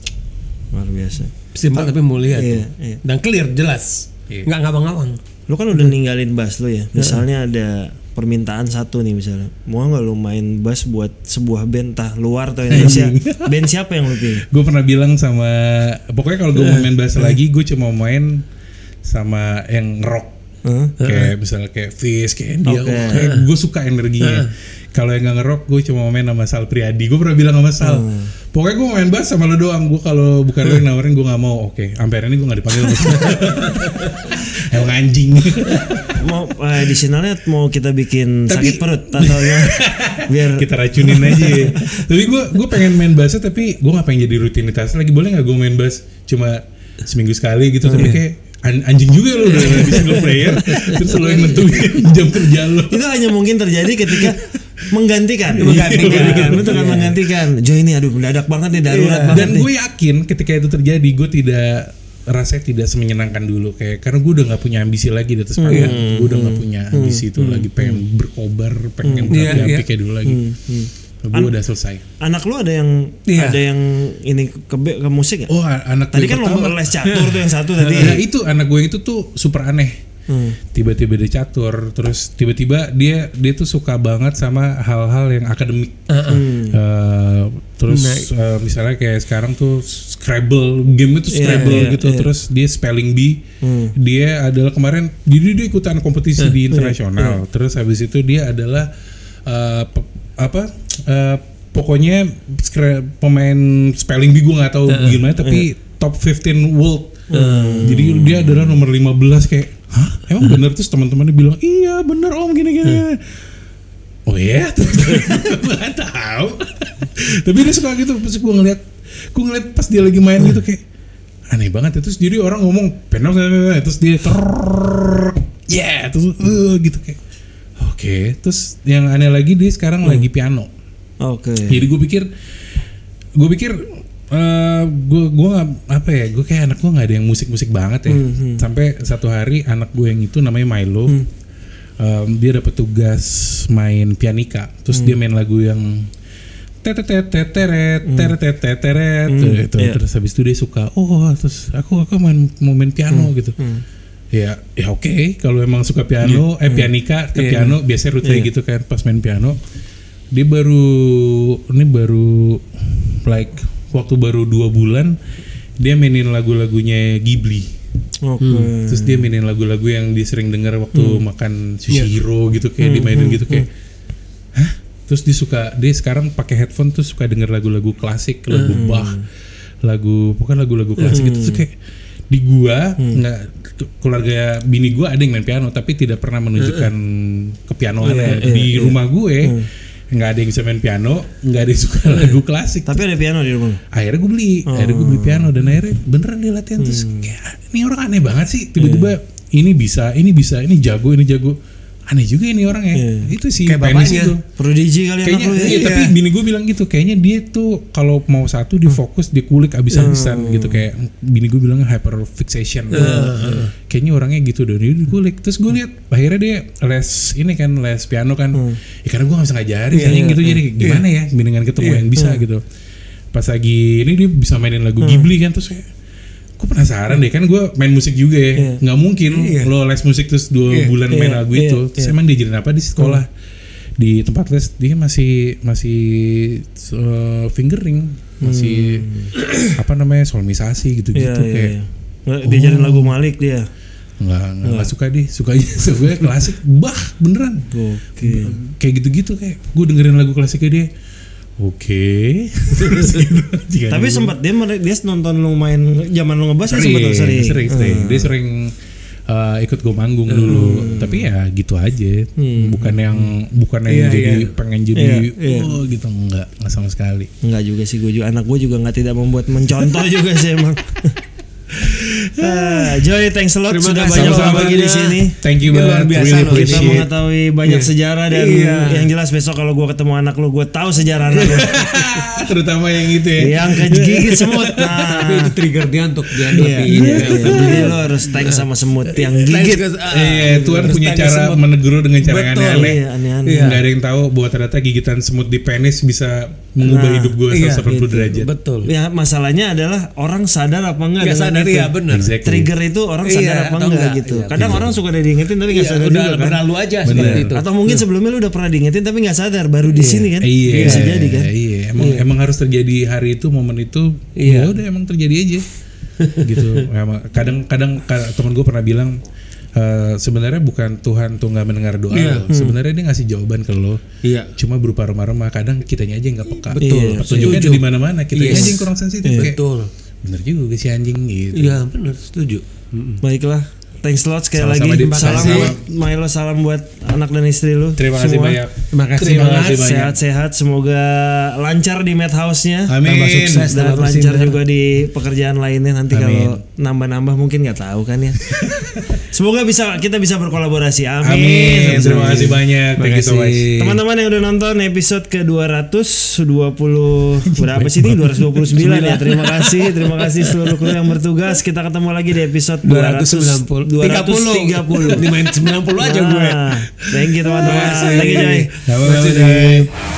Luar biasa. Simple tapi mulia tuh. Dan clear, jelas. Nggak ngawang-ngawang. Lu kan udah ninggalin bass lu ya. Misalnya ada permintaan satu nih misalnya, mau nggak lu main bass buat sebuah band entah luar atau Indonesia? Band siapa yang lu pilih? Gue pernah bilang sama, pokoknya kalau gue mau main bass lagi, gue cuma main sama yang rock, kayak misalnya kayak Fish, kayak dia, gue suka energinya. Kalau yang nggak ngerok, gue cuma main sama Sal Priadi. Gue pernah bilang sama Sal, pokoknya gue mau main bass sama lo doang. Gue kalau bukan lo yang nawarin, gue nggak mau. Oke, sampai ini gue nggak dipanggil. Emang anjing. Mau additionalnya mau kita bikin sakit perut atau ya biar kita racunin aja. Tapi gue pengen main bass tapi gue nggak pengen jadi rutinitas lagi. Boleh nggak gue main bass cuma seminggu sekali gitu? Tapi kayak anjing juga lo udah di single player terus lo yang nentuin jam kerja lo. Itu hanya mungkin terjadi ketika menggantikan. Betul kan, menggantikan. Jo ini aduh mendadak banget nih, darurat banget. Dan gue yakin ketika itu terjadi gue rasanya tidak semenyenangkan dulu, kayak karena gue udah nggak punya ambisi lagi di atas panggung. Gue udah nggak punya ambisi itu lagi, pengen berkobar, pengen berapi kayak dulu lagi. Gue udah selesai. Anak lu ada yang ini ke musik ya? Oh, anak tadi kan lo les catur tuh yang satu tadi. Nah itu anak gue itu tuh super aneh. Tiba-tiba dia catur, terus tiba-tiba dia tuh suka banget sama hal-hal yang akademik. Terus misalnya kayak sekarang tuh Scrabble, game itu Scrabble gitu. Terus dia spelling bee. Dia adalah kemarin dia ikutan kompetisi di internasional. Terus habis itu dia adalah pokoknya pemain spelling bee, gue nggak tahu gimana, tapi top 15 world. Jadi dia adalah nomor 15 kayak, hah? Emang bener? Terus teman-temannya bilang, iya bener om gini-gini. Oh iya, nggak tahu. Tapi dia suka gitu. Terus gue ngeliat pas dia lagi main gitu kayak aneh banget. Terus jadi orang ngomong penok, terus dia terus gitu kayak. Oke. Terus yang aneh lagi dia sekarang lagi piano. Jadi gue pikir gue kayak anak gue nggak ada yang musik banget ya. Sampai satu hari anak gue yang itu namanya Milo, dia dapat tugas main pianika. Terus dia main lagu yang teret itu. Terus habis itu dia suka, terus aku mau main piano gitu. Ya oke, kalau emang suka piano, pianika ke piano biasanya rute gitu kan pas main piano. Dia baru like waktu baru 2 bulan dia mainin lagu-lagunya Ghibli. Terus dia mainin lagu-lagu yang dia sering dengar waktu makan sushi hero gitu, kayak dimainin gitu kayak hah? Terus dia sekarang pakai headphone tuh suka denger lagu-lagu klasik, lagu Bach, lagu-lagu klasik gitu. Terus kayak di gua keluarga bini gua ada yang main piano tapi tidak pernah menunjukkan kepianoannya. Di rumah gue nggak ada yang bisa main piano, nggak ada yang suka lagu klasik. Tapi ada piano di rumah. Akhirnya gue beli piano dan akhirnya beneran dia latihan. Terus kayak ini orang aneh banget sih, tiba-tiba ini bisa, ini jago. Aneh juga ini orangnya. Itu sih kayak bapaknya itu. Prodigi kali anak lu ya. Tapi bini gue bilang gitu, kayaknya dia tuh kalau mau satu dia fokus, dia kulik abis-abisan gitu. Kayak bini gue bilang hyper fixation. Kayaknya orangnya gitu dan dia kulik. Terus gue lihat akhirnya dia les piano kan. Ya karena gue gak bisa ngajarin gitu, jadi gimana ya dengan ketemu yang bisa gitu. Pas lagi ini dia bisa mainin lagu Ghibli kan, terus kayak gue penasaran deh, kan gue main musik juga ya, nggak mungkin lo les musik terus 2 bulan main lagu itu. Terus emang diajarin apa di sekolah, di tempat les dia masih fingering, masih solmisasi gitu-gitu kayak. Diajarin lagu Malik dia. Nggak suka deh, sukanya klasik, beneran. Kayak gitu-gitu kayak gue dengerin lagu klasiknya dia. Oke. Tapi sempat dia nonton lu main zaman lu ngebas sering. Dia sering ikut gue manggung dulu. Tapi ya gitu aja. Bukan yang jadi pengen jadi gitu, enggak sama sekali. Enggak juga sih, anak gue juga enggak tidak membuat mencontoh juga sih emang. Joy, thanks a lot sudah banyak berbagi di sini. Thank you banget, really kita mengetahui banyak sejarah dan yang jelas besok kalau gue ketemu anak lu, gue tahu sejarah anak lu. Terutama yang itu ya. Yang kegigit semut. Tapi itu trigger dia untuk dia jadi lo harus thanks sama semut yang gigit. Tuhan punya cara menegur dengan cara aneh-aneh. Nggak ada yang tahu bahwa ternyata gigitan semut di penis bisa mengubah hidup gue 180 derajat. Betul. Ya masalahnya adalah orang sadar apa enggak? Gak sadar ya, benar. Exactly. Trigger itu orang sadar apa enggak gitu. Kadang orang suka udah diingetin tapi nggak sadar juga kan. Berlalu aja seperti itu. Atau mungkin sebelumnya lu udah pernah diingetin tapi nggak sadar, baru di sini kan. Bisa jadi kan. Emang harus terjadi hari itu, momen itu. Ya udah emang terjadi aja. Gitu. Kadang teman gue pernah bilang, sebenarnya bukan Tuhan tuh nggak mendengar doa lo. Sebenarnya dia ngasih jawaban ke lo. Cuma berupa remah-remah. Kadang kitanya aja yang nggak peka. Betul. Petunjuknya ada di mana-mana. Kitanya aja yang kurang sensitif. Betul. Bener juga si anjing gitu. Iya benar, setuju. Baiklah, thanks a lot sekali lagi. Salam buat Milo, salam buat anak dan istri lu. Terima kasih banyak. Terima kasih banget. Sehat-sehat, semoga lancar di Madhouse-nya. Amin. Sukses dan lancar juga di pekerjaan lainnya nanti. Kalau nambah-nambah mungkin nggak tahu kan ya. Semoga kita bisa berkolaborasi. Amin. Terima kasih banyak. Thank you so much. Teman-teman yang udah nonton episode ke 220 berapa sih ini? 229 ya. Terima kasih seluruh kru yang bertugas. Kita ketemu lagi di episode 230. 230. Dimain 90 aja gue. Thank you teman-teman. Thank you Joy. Sama-sama.